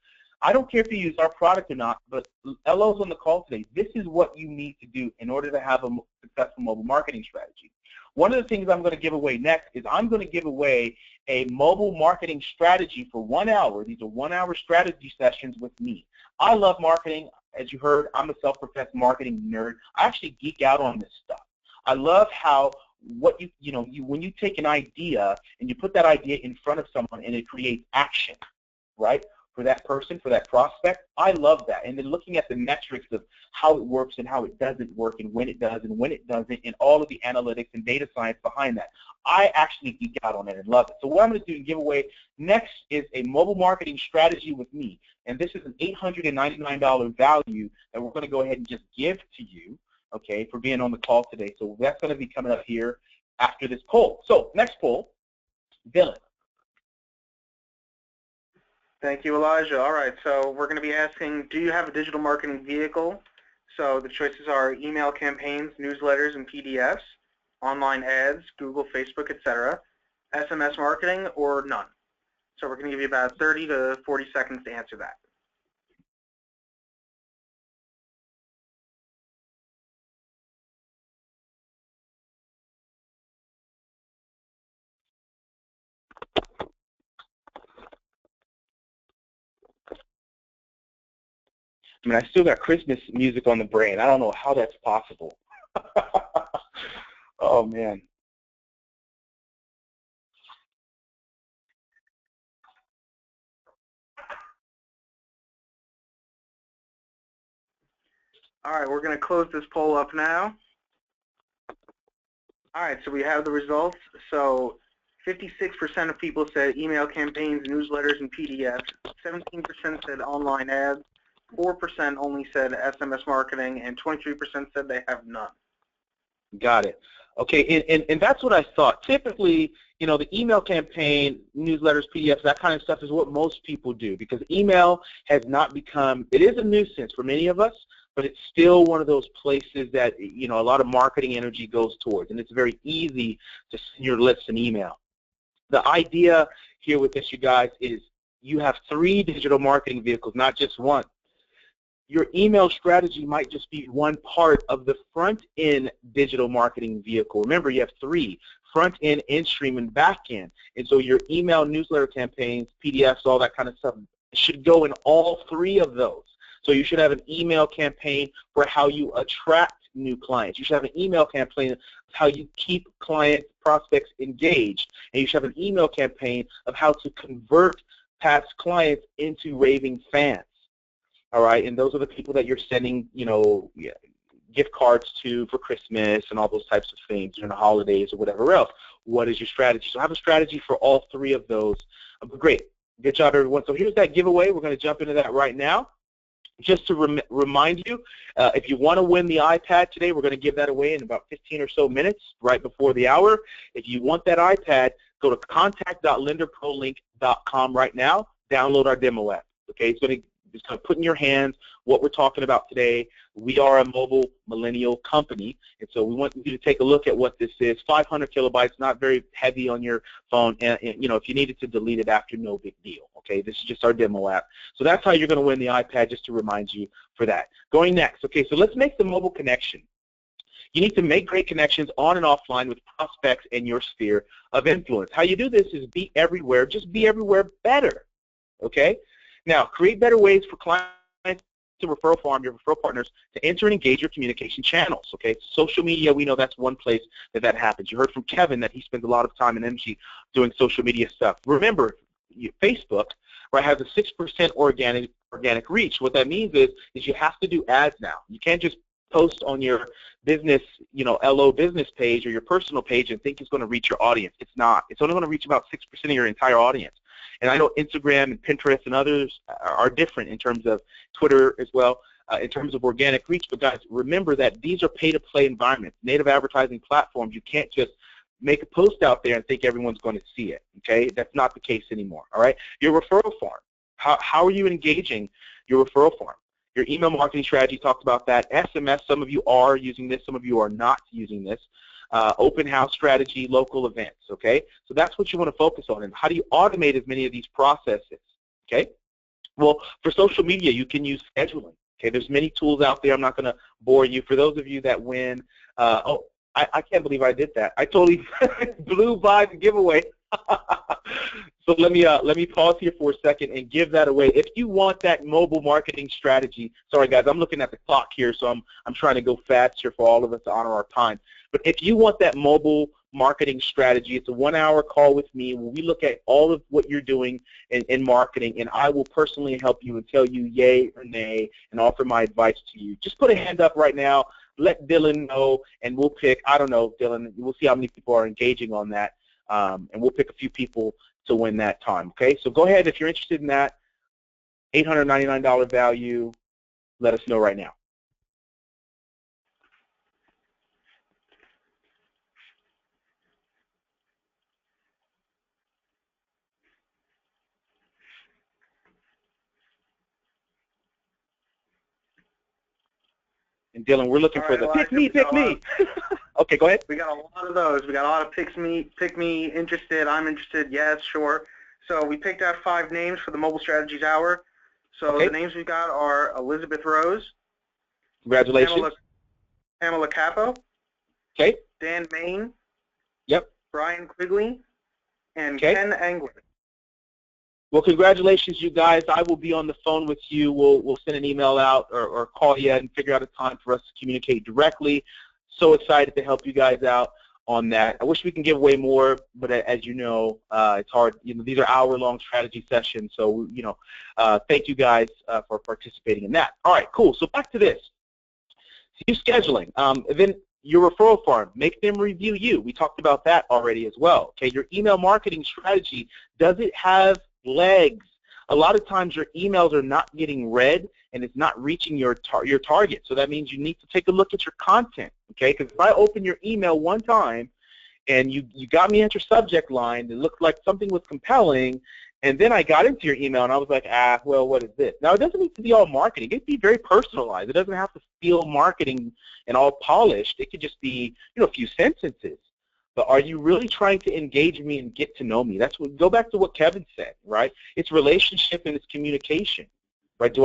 I don't care if you use our product or not, but LO's on the call today. This is what you need to do in order to have a successful mobile marketing strategy. One of the things I'm going to give away next is I'm going to give away a mobile marketing strategy for 1 hour. These are 1-hour strategy sessions with me. I love marketing. As you heard, I'm a self-professed marketing nerd. I actually geek out on this stuff. I love how when you take an idea and you put that idea in front of someone and it creates action, right? For that person, for that prospect, I love that. And then looking at the metrics of how it works and how it doesn't work and when it does and when it doesn't and all of the analytics and data science behind that. I actually geek out on it and love it. So what I'm going to do and give away next is a mobile marketing strategy with me. And this is an $899 value that we're going to go ahead and just give to you, okay, for being on the call today. So that's going to be coming up here after this poll. So next poll, Dylan. Thank you, Elijah. All right, so we're going to be asking, do you have a digital marketing vehicle? So the choices are email campaigns, newsletters, and PDFs, online ads, Google, Facebook, etc., SMS marketing, or none. So we're going to give you about 30 to 40 seconds to answer that. I mean, I still got Christmas music on the brain. I don't know how that's possible. Oh, man. All right, we're going to close this poll up now. All right, so we have the results. So 56% of people said email campaigns, newsletters, and PDFs. 17% said online ads. 4% only said SMS marketing, and 23% said they have none. Got it. Okay, and that's what I thought. Typically, you know, the email campaign, newsletters, PDFs, that kind of stuff is what most people do, because email has not become, it is a nuisance for many of us, but it's still one of those places that, you know, a lot of marketing energy goes towards, and it's very easy to send your lists an email. The idea here with this, you guys, is you have 3 digital marketing vehicles, not just one. Your email strategy might just be one part of the front-end digital marketing vehicle. Remember, you have 3, front-end, in-stream, and back-end. And so your email, newsletter campaigns, PDFs, all that kind of stuff should go in all 3 of those. So you should have an email campaign for how you attract new clients. You should have an email campaign of how you keep clients, prospects engaged. And you should have an email campaign of how to convert past clients into raving fans. All right, and those are the people that you're sending, you know, gift cards to for Christmas and all those types of things during the holidays or whatever else. What is your strategy? So have a strategy for all 3 of those. Great. Good job, everyone. So here's that giveaway. We're going to jump into that right now. Just to remind you, if you want to win the iPad today, we're going to give that away in about 15 or so minutes right before the hour. If you want that iPad, go to contact.lenderprolink.com right now. Download our demo app. Okay, it's going to put in your hands what we're talking about today. We are a mobile millennial company, and so we want you to take a look at what this is. 500 kilobytes, not very heavy on your phone, and you know, if you needed to delete it after, no big deal. Okay, this is just our demo app. So that's how you're going to win the iPad, just to remind you for that. Going next, okay, so let's make the mobile connection. You need to make great connections on and offline with prospects in your sphere of influence. How you do this is be everywhere, just be everywhere better, okay? Now, create better ways for clients to referral farm, your referral partners, to enter and engage your communication channels, okay? Social media, we know that's one place that happens. You heard from Kevin that he spends a lot of time in MG doing social media stuff. Remember, Facebook, right, has a 6% organic reach. What that means is you have to do ads now. You can't just post on your business, LO business page or your personal page and think it's going to reach your audience. It's not. It's only going to reach about 6% of your entire audience. And I know Instagram and Pinterest and others are different in terms of Twitter as well, in terms of organic reach. But guys, remember that these are pay-to-play environments, native advertising platforms. You can't just make a post out there and think everyone's going to see it, okay? That's not the case anymore, all right? Your referral farm, how are you engaging your referral farm? Your email marketing strategy talked about that. SMS, some of you are using this, some of you are not using this. Open house strategy, local events, okay? So that's what you want to focus on. And how do you automate as many of these processes, okay? Well, for social media, you can use scheduling, okay? There's many tools out there. I'm not going to bore you. For those of you that win, I can't believe I did that. I totally blew by the giveaway. So let me pause here for a second and give that away. If you want that mobile marketing strategy, sorry guys, I'm looking at the clock here, so I'm trying to go fast here for all of us to honor our time. But if you want that mobile marketing strategy, it's a 1-hour call with me where we look at all of what you're doing in marketing, and I will personally help you and tell you yay or nay and offer my advice to you. Just put a hand up right now. Let Dylan know, and we'll pick, I don't know, Dylan, we'll see how many people are engaging on that, and we'll pick a few people to win that time, okay? So go ahead if you're interested in that. $899 value, let us know right now. And Dylan, we're looking for the pick me. Okay, go ahead. We got a lot of those. We got a lot of pick me, interested, I'm interested, yes, sure. So we picked out 5 names for the Mobile Strategies Hour. So the names we got are Elizabeth Rose. Congratulations. Pamela Capo. Okay. Dan Main. Yep. Brian Quigley. And Ken Angler. Well, congratulations, you guys. I will be on the phone with you. We'll send an email out or call you and figure out a time for us to communicate directly. So excited to help you guys out on that. I wish we can give away more, but as you know, it's hard. These are hour-long strategy sessions. So, thank you guys for participating in that. All right, cool. So back to this. See scheduling. Then your referral farm, make them review you. We talked about that already as well. Okay, your email marketing strategy, does it have legs? A lot of times your emails are not getting read and it's not reaching your target. So that means you need to take a look at your content, okay? Because if I open your email one time and you got me at your subject line, it looked like something was compelling, and then I got into your email and I was like, well, what is this? Now, it doesn't need to be all marketing. It can be very personalized. It doesn't have to feel marketing and all polished. It could just be, a few sentences. But are you really trying to engage me and get to know me? That's what, go back to what Kevin said, right? It's relationship and it's communication, right?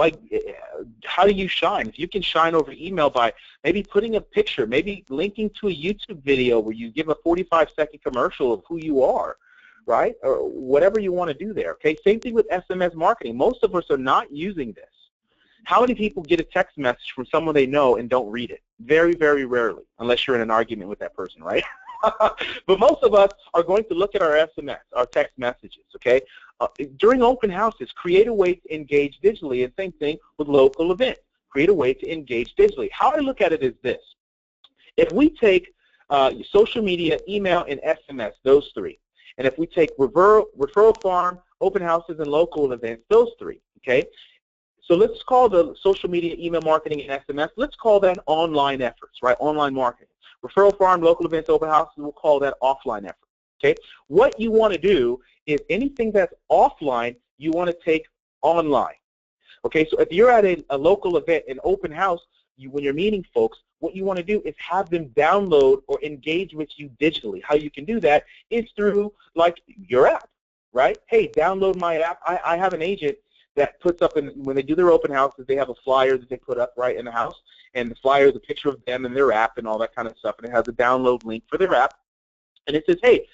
How do you shine? If you can shine over email by maybe putting a picture, maybe linking to a YouTube video where you give a 45-second commercial of who you are, right? Or whatever you want to do there, okay? Same thing with SMS marketing. Most of us are not using this. How many people get a text message from someone they know and don't read it? Very, very rarely, unless you're in an argument with that person, right? But most of us are going to look at our SMS, our text messages, okay? During open houses, create a way to engage digitally, and same thing with local events. Create a way to engage digitally. How I look at it is this. If we take social media, email, and SMS, those 3, and if we take referral farm, open houses, and local events, those 3, okay? So let's call the social media, email marketing, and SMS, let's call that online efforts, right? Online marketing. Referral farm, local events, open houses, we'll call that offline effort, okay? What you want to do is anything that's offline, you want to take online, okay? So if you're at a local event, an open house, when you're meeting folks, what you want to do is have them download or engage with you digitally. How you can do that is through, like, your app, right? Hey, download my app. I have an agent that puts up, when they do their open houses, they have a flyer that they put up right in the house, and the flyer is a picture of them and their app and all that kind of stuff, and it has a download link for their app, and it says, hey,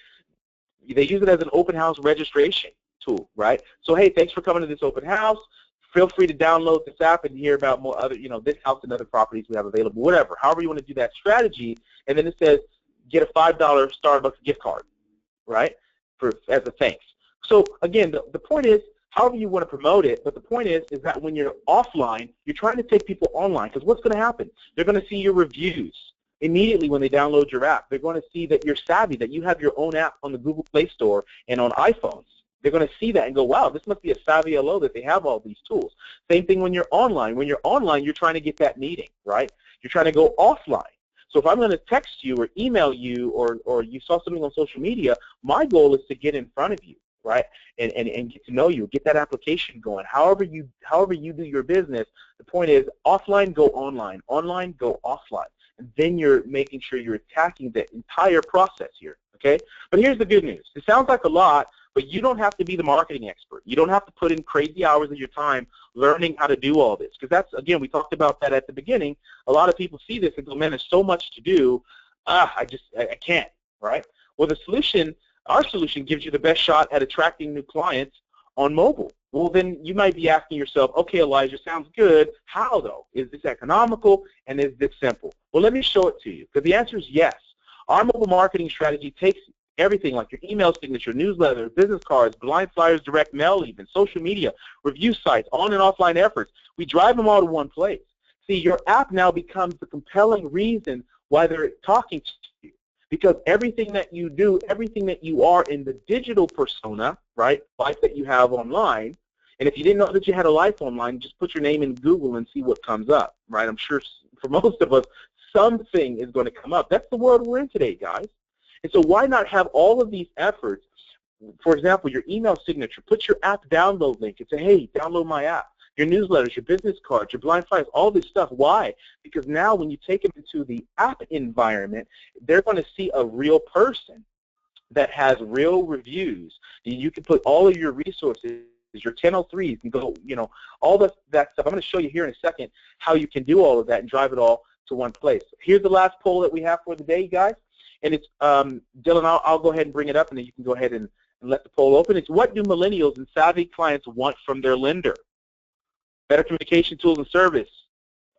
they use it as an open house registration tool, right? So, hey, thanks for coming to this open house. Feel free to download this app and hear about more other, this house and other properties we have available, whatever. However you want to do that strategy, and then it says get a $5 Starbucks gift card, right, as a thanks. So again, the point is, however you want to promote it, but the point is that when you're offline, you're trying to take people online, because what's going to happen? They're going to see your reviews immediately when they download your app. They're going to see that you're savvy, that you have your own app on the Google Play Store and on iPhones. They're going to see that and go, wow, this must be a savvy LO that they have all these tools. Same thing when you're online. When you're online, you're trying to get that meeting, right? You're trying to go offline. So if I'm going to text you or email you or you saw something on social media, my goal is to get in front of you, right, and get to know you, get that application going. However you do your business, the point is offline, go online. Online, go offline. And then you're making sure you're attacking the entire process here, okay? But here's the good news. It sounds like a lot, but you don't have to be the marketing expert. You don't have to put in crazy hours of your time learning how to do all this. Because that's, again, we talked about that at the beginning. A lot of people see this and go, man, there's so much to do. I can't, right? Well, our solution gives you the best shot at attracting new clients on mobile. Well, then you might be asking yourself, okay, Elijah, sounds good. How, though? Is this economical, and is this simple? Well, let me show it to you, because the answer is yes. Our mobile marketing strategy takes everything like your email signature, newsletter, business cards, blind flyers, direct mail even, social media, review sites, on and offline efforts. We drive them all to one place. See, your app now becomes the compelling reason why they're talking to you, because everything that you do, everything that you are in the digital persona, right, life that you have online, and if you didn't know that you had a life online, just put your name in Google and see what comes up, right? I'm sure for most of us, something is going to come up. That's the world we're in today, guys. And so why not have all of these efforts? For example, your email signature, put your app download link and say, hey, download my app. Your newsletters, your business cards, your blind flyers, all this stuff. Why? Because now when you take them into the app environment, they're going to see a real person that has real reviews. You can put all of your resources, your 1003s, and go, all that stuff. I'm going to show you here in a second how you can do all of that and drive it all to one place. Here's the last poll that we have for the day, guys. And it's, Dylan, I'll go ahead and bring it up, and then you can go ahead and let the poll open. It's, what do millennials and savvy clients want from their lender? Better communication tools and service.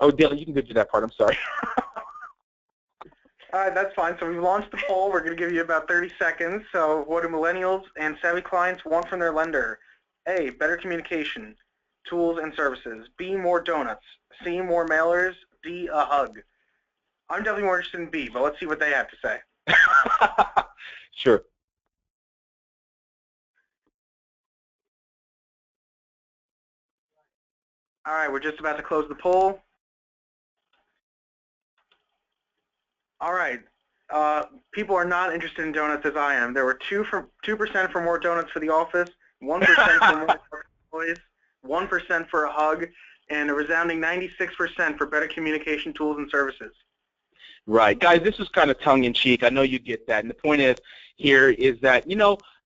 Oh, Dylan, you can go do that part. I'm sorry. All right, that's fine. So we've launched the poll. We're going to give you about 30 seconds. So what do millennials and savvy clients want from their lender? A, better communication, tools and services. B, more donuts. C, more mailers. D, a hug. I'm definitely more interested in B, but let's see what they have to say. Sure. All right, we're just about to close the poll. All right, people are not interested in donuts as I am. There were 2% for more donuts for the office, 1% for more employees, 1% for a hug, and a resounding 96% for better communication tools and services. Right. Guys, this is kind of tongue-in-cheek. I know you get that. And the point is here is that,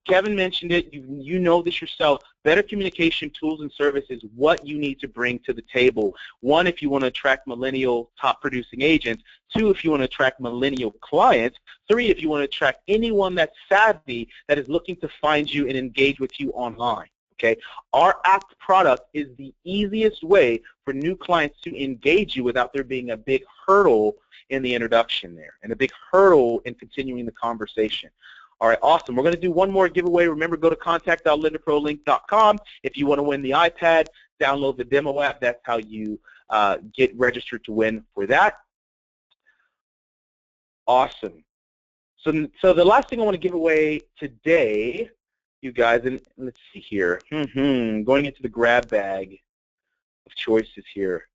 Kevin mentioned it. You know this yourself. Better communication tools and services, what you need to bring to the table. One, if you want to attract millennial top-producing agents. Two, if you want to attract millennial clients. Three, if you want to attract anyone that's savvy that is looking to find you and engage with you online. Okay? Our app product is the easiest way for new clients to engage you without there being a big hurdle in the introduction there and a big hurdle in continuing the conversation. All right, awesome. We're going to do one more giveaway. Remember, go to contact.lenderprolink.com. If you want to win the iPad, download the demo app. That's how you get registered to win for that. Awesome. So the last thing I want to give away today, you guys, and let's see here. Going into the grab bag of choices here.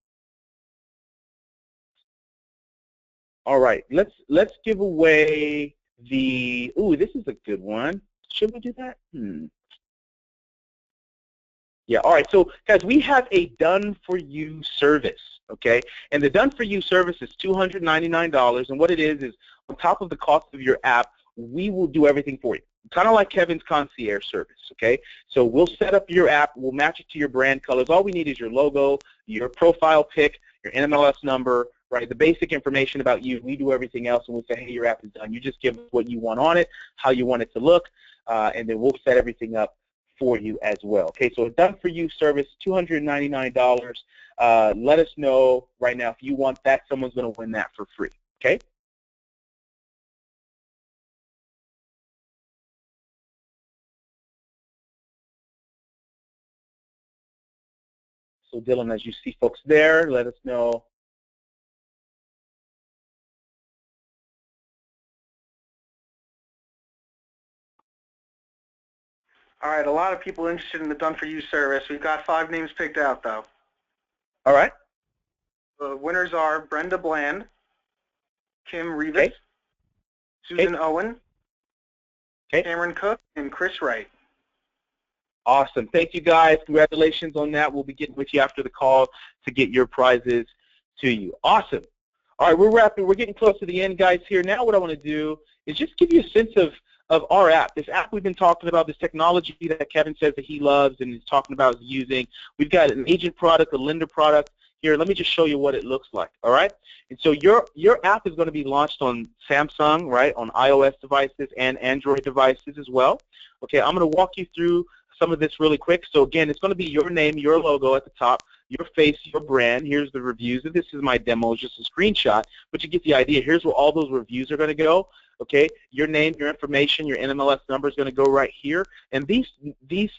All right, let's give away the, this is a good one. Should we do that? Yeah, all right, so guys, we have a done-for-you service, okay? And the done-for-you service is $299, and what it is on top of the cost of your app, we will do everything for you. Kind of like Kevin's concierge service, okay? So we'll set up your app, we'll match it to your brand colors. All we need is your logo, your profile pic, your NMLS number, right? The basic information about you. We do everything else, and we'll say, hey, your app is done. You just give us what you want on it, how you want it to look, and then we'll set everything up for you as well. Okay, so a done-for-you service, $299. Let us know right now if you want that. Someone's going to win that for free. Okay. So Dylan, as you see folks there, let us know. All right, a lot of people interested in the done-for-you service. We've got 5 names picked out, though. All right. The winners are Brenda Bland, Kim Rivas, Okay. Susan Owen, Okay. Cameron Cook, and Chris Wright. Awesome. Thank you, guys. Congratulations on that. We'll be getting with you after the call to get your prizes to you. Awesome. All right, we're wrapping. We're getting close to the end, guys, here. Now what I want to do is just give you a sense of our app. This app we've been talking about, this technology that Kevin says that he loves and is talking about using. We've got an agent product, a lender product. Here, let me just show you what it looks like, all right? And so your app is going to be launched on Samsung, right, on iOS devices and Android devices as well. Okay, I'm going to walk you through some of this really quick. So again, it's going to be your name, your logo at the top, your face, your brand. Here's the reviews. This is my demo, it's just a screenshot, but you get the idea. Here's where all those reviews are going to go. Okay, your name, your information, your NMLS number is going to go right here. And these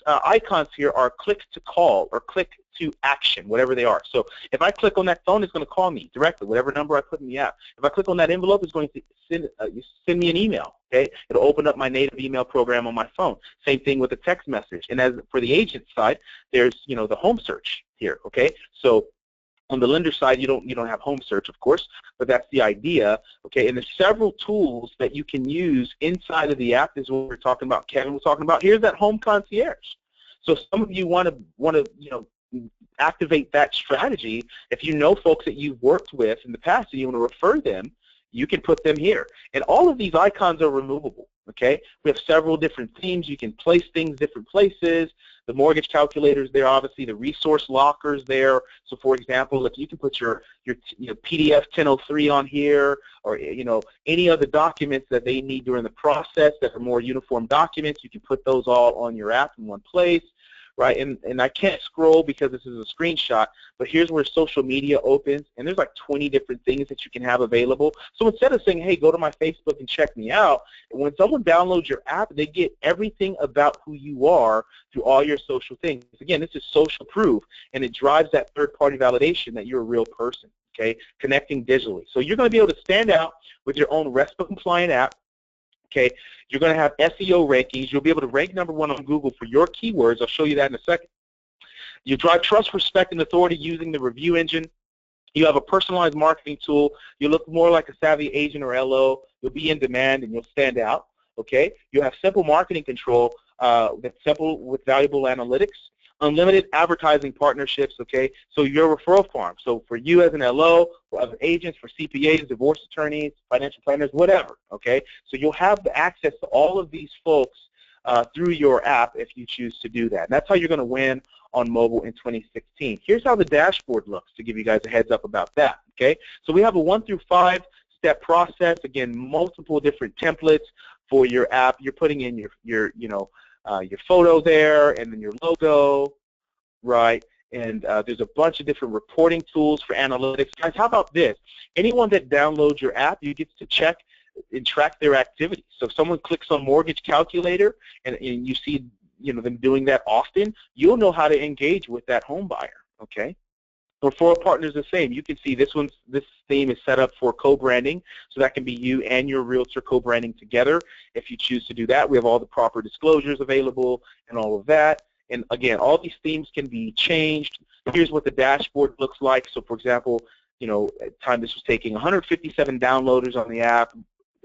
icons here are click to call or click to action, whatever they are. So if I click on that phone, it's going to call me directly, whatever number I put in the app. If I click on that envelope, it's going to send me an email. Okay, it'll open up my native email program on my phone. Same thing with a text message. And as for the agent side, there's the home search here. Okay, so on the lender side, you don't have home search, of course, but that's the idea. Okay, and there's several tools that you can use inside of the app. This is what we're talking about. Kevin was talking about. Here's that home concierge. So some of you want to activate that strategy. If you know folks that you've worked with in the past and you want to refer them, you can put them here. And all of these icons are removable. Okay, we have several different themes. You can place things different places. The mortgage calculators there, obviously, the resource lockers there. So, for example, if you can put your PDF 1003 on here, or any other documents that they need during the process that are more uniform documents, you can put those all on your app in one place. Right, and I can't scroll because this is a screenshot, but here's where social media opens, and there's like 20 different things that you can have available. So instead of saying, hey, go to my Facebook and check me out, when someone downloads your app, they get everything about who you are through all your social things. Again, this is social proof, and it drives that third-party validation that you're a real person, okay, connecting digitally. So you're going to be able to stand out with your own RESPA-compliant app. Okay, you're going to have SEO rankings. You'll be able to rank #1 on Google for your keywords. I'll show you that in a second. You drive trust, respect, and authority using the review engine. You have a personalized marketing tool. You look more like a savvy agent or LO. You'll be in demand, and you'll stand out. Okay, you have simple marketing control that's simple with valuable analytics. Unlimited advertising partnerships, okay? So you're a referral farm. So for you as an LO, for other agents, for CPAs, divorce attorneys, financial planners, whatever, okay? So you'll have the access to all of these folks through your app if you choose to do that. And that's how you're going to win on mobile in 2016. Here's how the dashboard looks to give you guys a heads up about that, okay? So we have a 1 through 5 step process. Again, multiple different templates for your app. You're putting in your photo there, and then your logo, right? And there's a bunch of different reporting tools for analytics. Guys, how about this? Anyone that downloads your app, you get to check and track their activity. So if someone clicks on mortgage calculator and you see them doing that often, you'll know how to engage with that home buyer, okay? Referral partners the same. You can see this theme is set up for co-branding, so that can be you and your realtor co-branding together if you choose to do that. We have all the proper disclosures available and all of that. And again, all these themes can be changed. Here's what the dashboard looks like. So for example, at the time this was taking 157 downloaders on the app,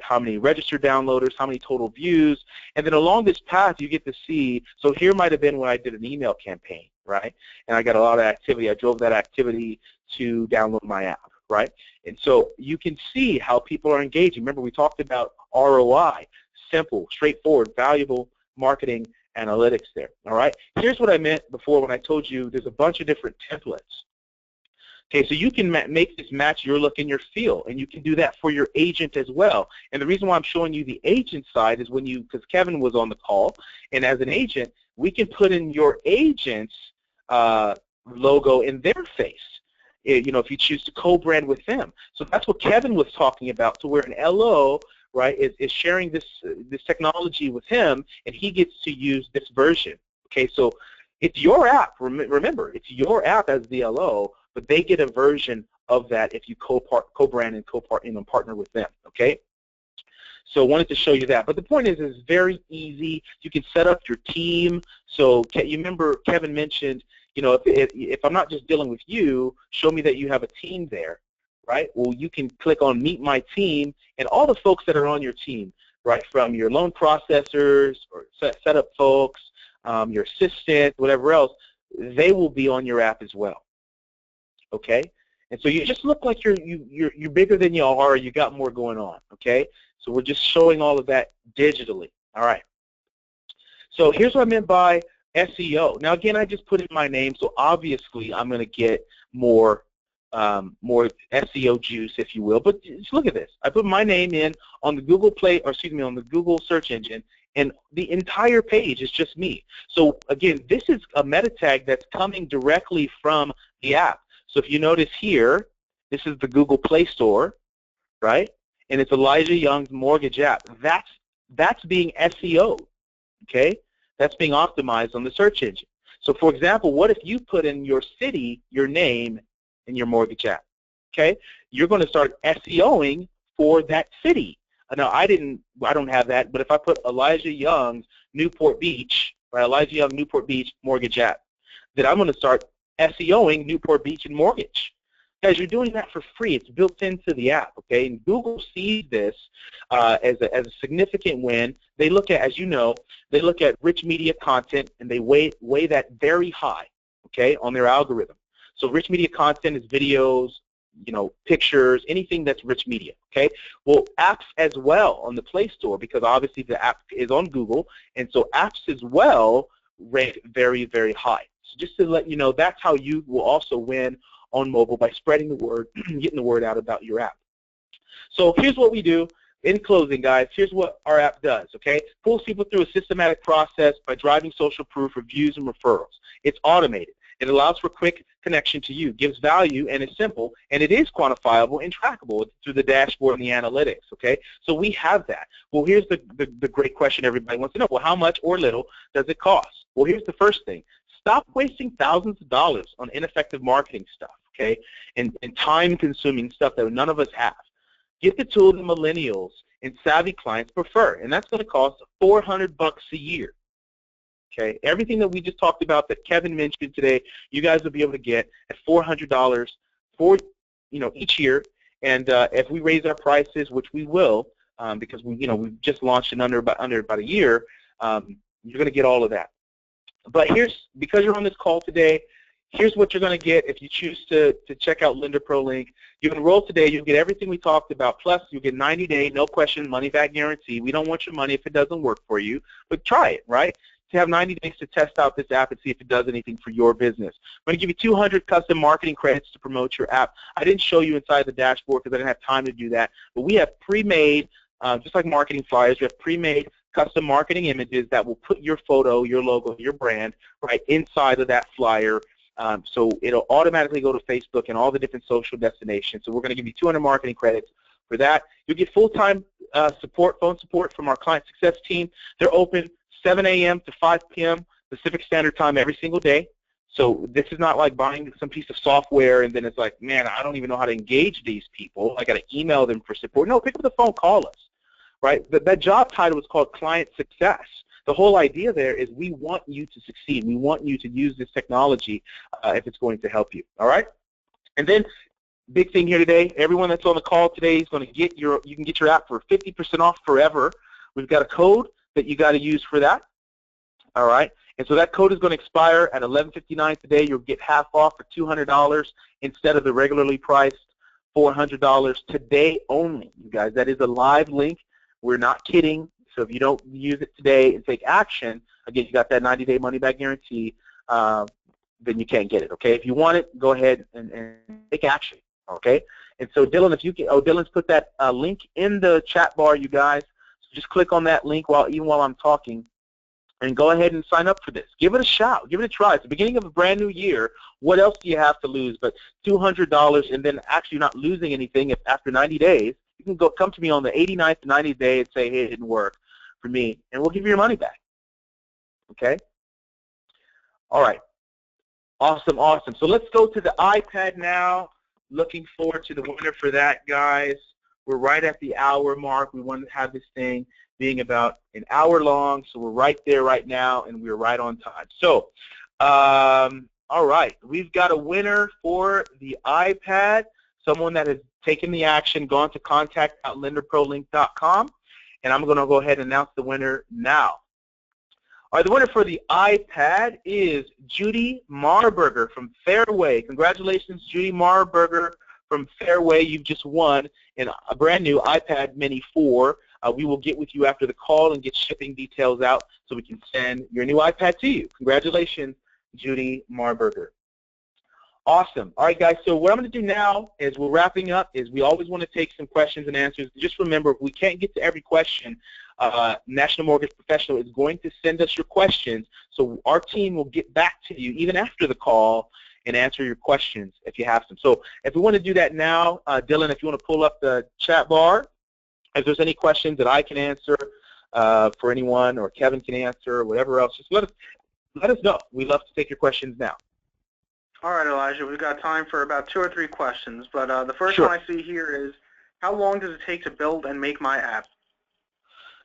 how many registered downloaders, how many total views, and then along this path you get to see, so here might have been when I did an email campaign, right? And I got a lot of activity. I drove that activity to download my app, right? And so you can see how people are engaging. Remember, we talked about ROI, simple, straightforward, valuable marketing analytics there, all right? Here's what I meant before when I told you there's a bunch of different templates Okay, so you can make this match your look and your feel, and you can do that for your agent as well. And the reason why I'm showing you the agent side is because Kevin was on the call, and as an agent, we can put in your agent's logo in their face. If you choose to co-brand with them. So that's what Kevin was talking about. So where an LO, right, is sharing this technology with him, and he gets to use this version. Okay, so it's your app. Remember, it's your app as the LO, but they get a version of that if you co-brand and partner with them. Okay. So I wanted to show you that. But the point is, it's very easy. You can set up your team. So you remember Kevin mentioned, if I'm not just dealing with you, show me that you have a team there, right? Well, you can click on Meet My Team, and all the folks that are on your team, right, from your loan processors or setup folks, your assistant, whatever else, they will be on your app as well. Okay? And so you just look like you're bigger than you are, or you got more going on. Okay? So we're just showing all of that digitally. All right. So here's what I meant by SEO. Now again, I just put in my name, so obviously I'm going to get more SEO juice, if you will. But just look at this. I put my name in on the on the Google search engine, and the entire page is just me. So again, this is a meta tag that's coming directly from the app. So if you notice here, this is the Google Play Store, right? And it's Elijah Young's mortgage app. That's being SEO'd, okay? That's being optimized on the search engine. So for example, what if you put in your city, your name, and your mortgage app, okay? You're going to start SEOing for that city. Now I don't have that, but if I put Elijah Young's Newport Beach, right, Elijah Young Newport Beach mortgage app, then I'm going to start SEOing Newport Beach and mortgage. Guys, you're doing that for free. It's built into the app, okay? And Google sees this as a significant win. They look at, as you know, they look at rich media content, and they weigh that very high, okay, on their algorithm. So rich media content is videos, pictures, anything that's rich media, okay? Well, apps as well on the Play Store, because obviously the app is on Google, and so apps as well rank very, very high. So just to let you know, that's how you will also win on mobile, by spreading the word, getting the word out about your app. So here's what we do. In closing, guys, here's what our app does, okay? Pulls people through a systematic process by driving social proof, reviews, and referrals. It's automated. It allows for quick connection to you, gives value, and is simple, and it is quantifiable and trackable through the dashboard and the analytics, okay? So we have that. Well, here's the great question everybody wants to know. Well, how much or little does it cost? Well, here's the first thing. Stop wasting thousands of dollars on ineffective marketing stuff, okay, and time-consuming stuff that none of us have. Get the tool that millennials and savvy clients prefer, and that's going to cost $400 a year. Okay, everything that we just talked about that Kevin mentioned today, you guys will be able to get at $400 for each year. And if we raise our prices, which we will, because we've just launched in under about a year, you're going to get all of that. But because you're on this call today, here's what you're going to get if you choose to check out Lender Pro Link. You enroll today, you'll get everything we talked about, plus you'll get 90-day, no question, money-back guarantee. We don't want your money if it doesn't work for you, but try it, right? To have 90 days to test out this app and see if it does anything for your business. I'm going to give you 200 custom marketing credits to promote your app. I didn't show you inside the dashboard because I didn't have time to do that, but we have pre-made, just like marketing flyers, we have pre-made custom marketing images that will put your photo, your logo, your brand right inside of that flyer. So it'll automatically go to Facebook and all the different social destinations. So we're going to give you 200 marketing credits for that. You'll get full-time phone support from our client success team. They're open 7 a.m. to 5 p.m. Pacific Standard Time every single day. So this is not like buying some piece of software and then it's like, man, I don't even know how to engage these people. I got to email them for support. No, pick up the phone, call us, right? That job title is called Client Success. The whole idea there is we want you to succeed. We want you to use this technology if it's going to help you, all right? And then big thing here today, everyone that's on the call today is going to get you can get your app for 50% off forever. We've got a code that you got to use for that, all right? And so that code is going to expire at 11:59 today. You'll get half off for $200 instead of the regularly priced $400 today only, you guys. That is a live link. We're not kidding. So if you don't use it today and take action, again, you got that 90-day money-back guarantee. then you can't get it, okay? If you want it, go ahead and take action, okay? And so, Dylan, if you can, Dylan's put that link in the chat bar, you guys. So just click on that link even while I'm talking, and go ahead and sign up for this. Give it a shot. Give it a try. It's the beginning of a brand new year. What else do you have to lose but $200, and then actually not losing anything if after 90 days, you can come to me on the 89th, 90th day and say, hey, it didn't work for me, and we'll give you your money back, okay? All right. Awesome, awesome. So let's go to the iPad now. Looking forward to the winner for that, guys. We're right at the hour mark. We want to have this thing being about an hour long, so we're right there right now, and we're right on time. So, all right, we've got a winner for the iPad, someone that has taken the action, gone to contact.lenderprolink.com, and I'm going to go ahead and announce the winner now. All right, the winner for the iPad is Judy Marburger from Fairway. Congratulations, Judy Marburger from Fairway. You've just won a brand new iPad Mini 4. We will get with you after the call and get shipping details out so we can send your new iPad to you. Congratulations, Judy Marburger. Awesome. All right, guys, so what I'm going to do now is we're wrapping up is we always want to take some questions and answers. Just remember, if we can't get to every question, National Mortgage Professional is going to send us your questions, so our team will get back to you even after the call and answer your questions if you have some. So if we want to do that now, Dylan, if you want to pull up the chat bar, if there's any questions that I can answer for anyone or Kevin can answer or whatever else, just let us know. We'd love to take your questions now. All right, Elijah, we've got time for about 2 or 3 questions, but the first Sure. one I see here is, how long does it take to build and make my app?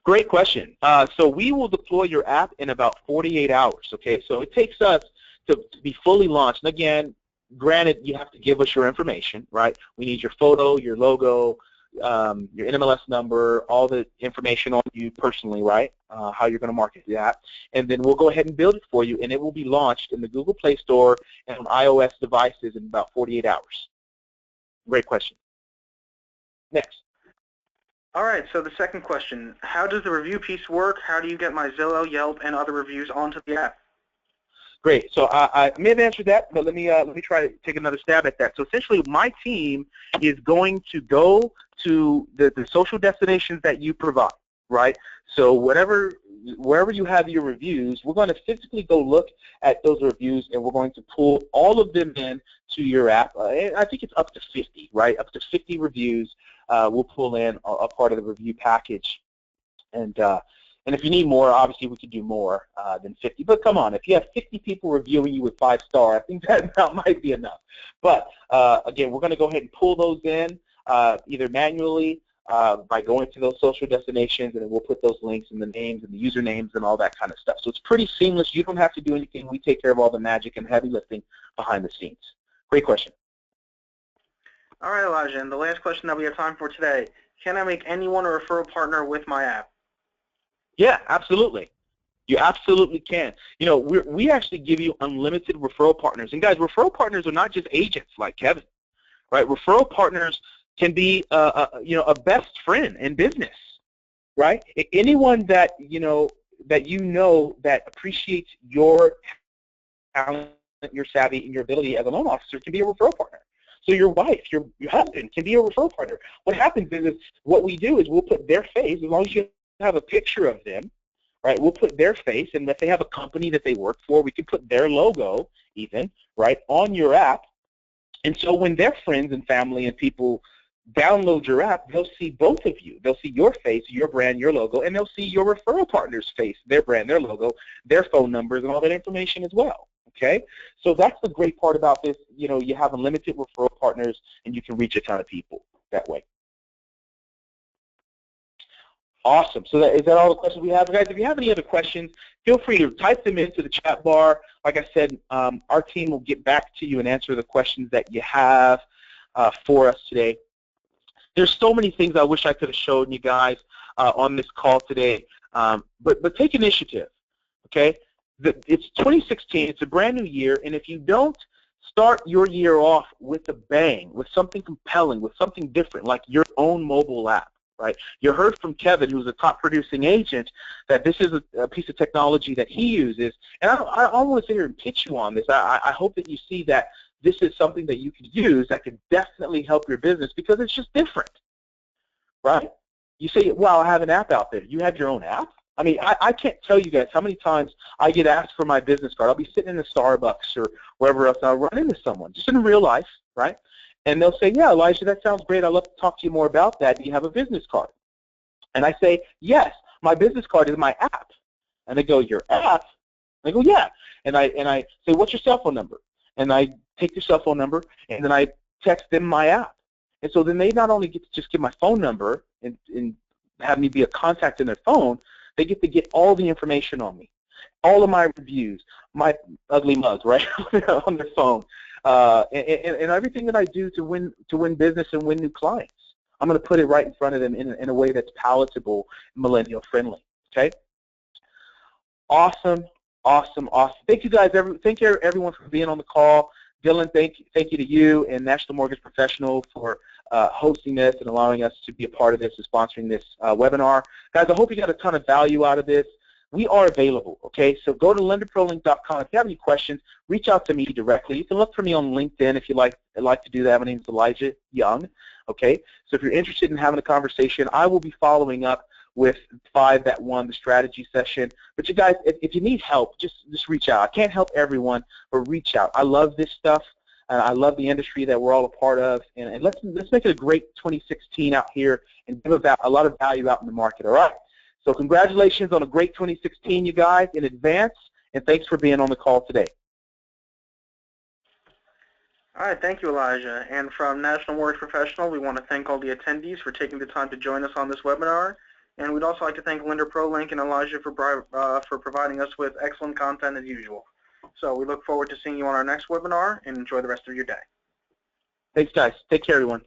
Great question. So we will deploy your app in about 48 hours, okay? So it takes us to be fully launched. And again, granted, you have to give us your information, right? We need your photo, your logo, your NMLS number, all the information on you personally, right? How you're going to market the app. And then we'll go ahead and build it for you, and it will be launched in the Google Play Store and on iOS devices in about 48 hours. Great question. Next. All right, so the second question, how does the review piece work? How do you get my Zillow, Yelp, and other reviews onto the app? Great. So I may have answered that, but let me try to take another stab at that. So essentially, my team is going to go to the social destinations that you provide, right? So wherever you have your reviews, we're going to physically go look at those reviews, and we're going to pull all of them in to your app. I think it's up to 50, right? Up to 50 reviews. We'll pull in a part of the review package, and if you need more, obviously we could do more than 50. But come on, if you have 50 people reviewing you with 5-star, I think that amount might be enough. But again, we're going to go ahead and pull those in either manually by going to those social destinations, and then we'll put those links and the names and the usernames and all that kind of stuff. So it's pretty seamless. You don't have to do anything. We take care of all the magic and heavy lifting behind the scenes. Great question. All right, Elijah, and the last question that we have time for today, can I make anyone a referral partner with my app? Yeah, absolutely. You absolutely can. You know, we actually give you unlimited referral partners. And guys, referral partners are not just agents like Kevin, right? Referral partners can be, a best friend in business, right? Anyone that that appreciates your talent, your savvy, and your ability as a loan officer can be a referral partner. So your wife, your husband can be a referral partner. What happens is what we do is we'll put their face, as long as you have a picture of them, right? We'll put their face, and if they have a company that they work for, we can put their logo even, right, on your app. And so when their friends and family and people download your app, they'll see both of you. They'll see your face, your brand, your logo, and they'll see your referral partner's face, their brand, their logo, their phone numbers, and all that information as well. Okay? So that's the great part about this. You know, you have unlimited referral partners, and you can reach a ton of people that way. Awesome. So is that all the questions we have? Guys, if you have any other questions, feel free to type them into the chat bar. Like I said, our team will get back to you and answer the questions that you have for us today. There's so many things I wish I could have shown you guys on this call today, but take initiative, okay? It's 2016. It's a brand new year, and if you don't start your year off with a bang, with something compelling, with something different, like your own mobile app, right? You heard from Kevin, who's a top producing agent, that this is a piece of technology that he uses. And I don't want to sit here and pitch you on this. I hope that you see that this is something that you can use that can definitely help your business because it's just different, right? You say, well, I have an app out there. You have your own app? I mean, I can't tell you guys how many times I get asked for my business card. I'll be sitting in a Starbucks or wherever else, and I'll run into someone, just in real life, right? And they'll say, yeah, Elijah, that sounds great. I'd love to talk to you more about that. Do you have a business card? And I say, yes, my business card is my app. And they go, your app? And I go, yeah. And I say, what's your cell phone number? And I take their cell phone number, and then I text them my app. And so then they not only get to just get my phone number and have me be a contact in their phone, they get to get all the information on me, all of my reviews, my ugly mugs, right, on their phone, and everything that I do to win business and win new clients. I'm going to put it right in front of them in a way that's palatable, millennial friendly. Okay. Awesome, awesome, awesome. Thank you guys. Thank you everyone for being on the call. Dylan, thank you to you and National Mortgage Professional for hosting this and allowing us to be a part of this and sponsoring this webinar. Guys, I hope you got a ton of value out of this. We are available, okay? So go to lenderprolink.com. If you have any questions, reach out to me directly. You can look for me on LinkedIn if you like to do that. My name is Elijah Young, okay? So if you're interested in having a conversation, I will be following up with 5 that won the strategy session. But you guys, if you need help, just reach out. I can't help everyone, but reach out. I love this stuff. I love the industry that we're all a part of, and let's make it a great 2016 out here and give a lot of value out in the market, all right? So congratulations on a great 2016, you guys, in advance, and thanks for being on the call today. All right, thank you, Elijah. And from National Mortgage Professional, we want to thank all the attendees for taking the time to join us on this webinar. And we'd also like to thank Lender ProLink and Elijah for providing us with excellent content as usual. So we look forward to seeing you on our next webinar, and enjoy the rest of your day. Thanks, guys. Take care, everyone.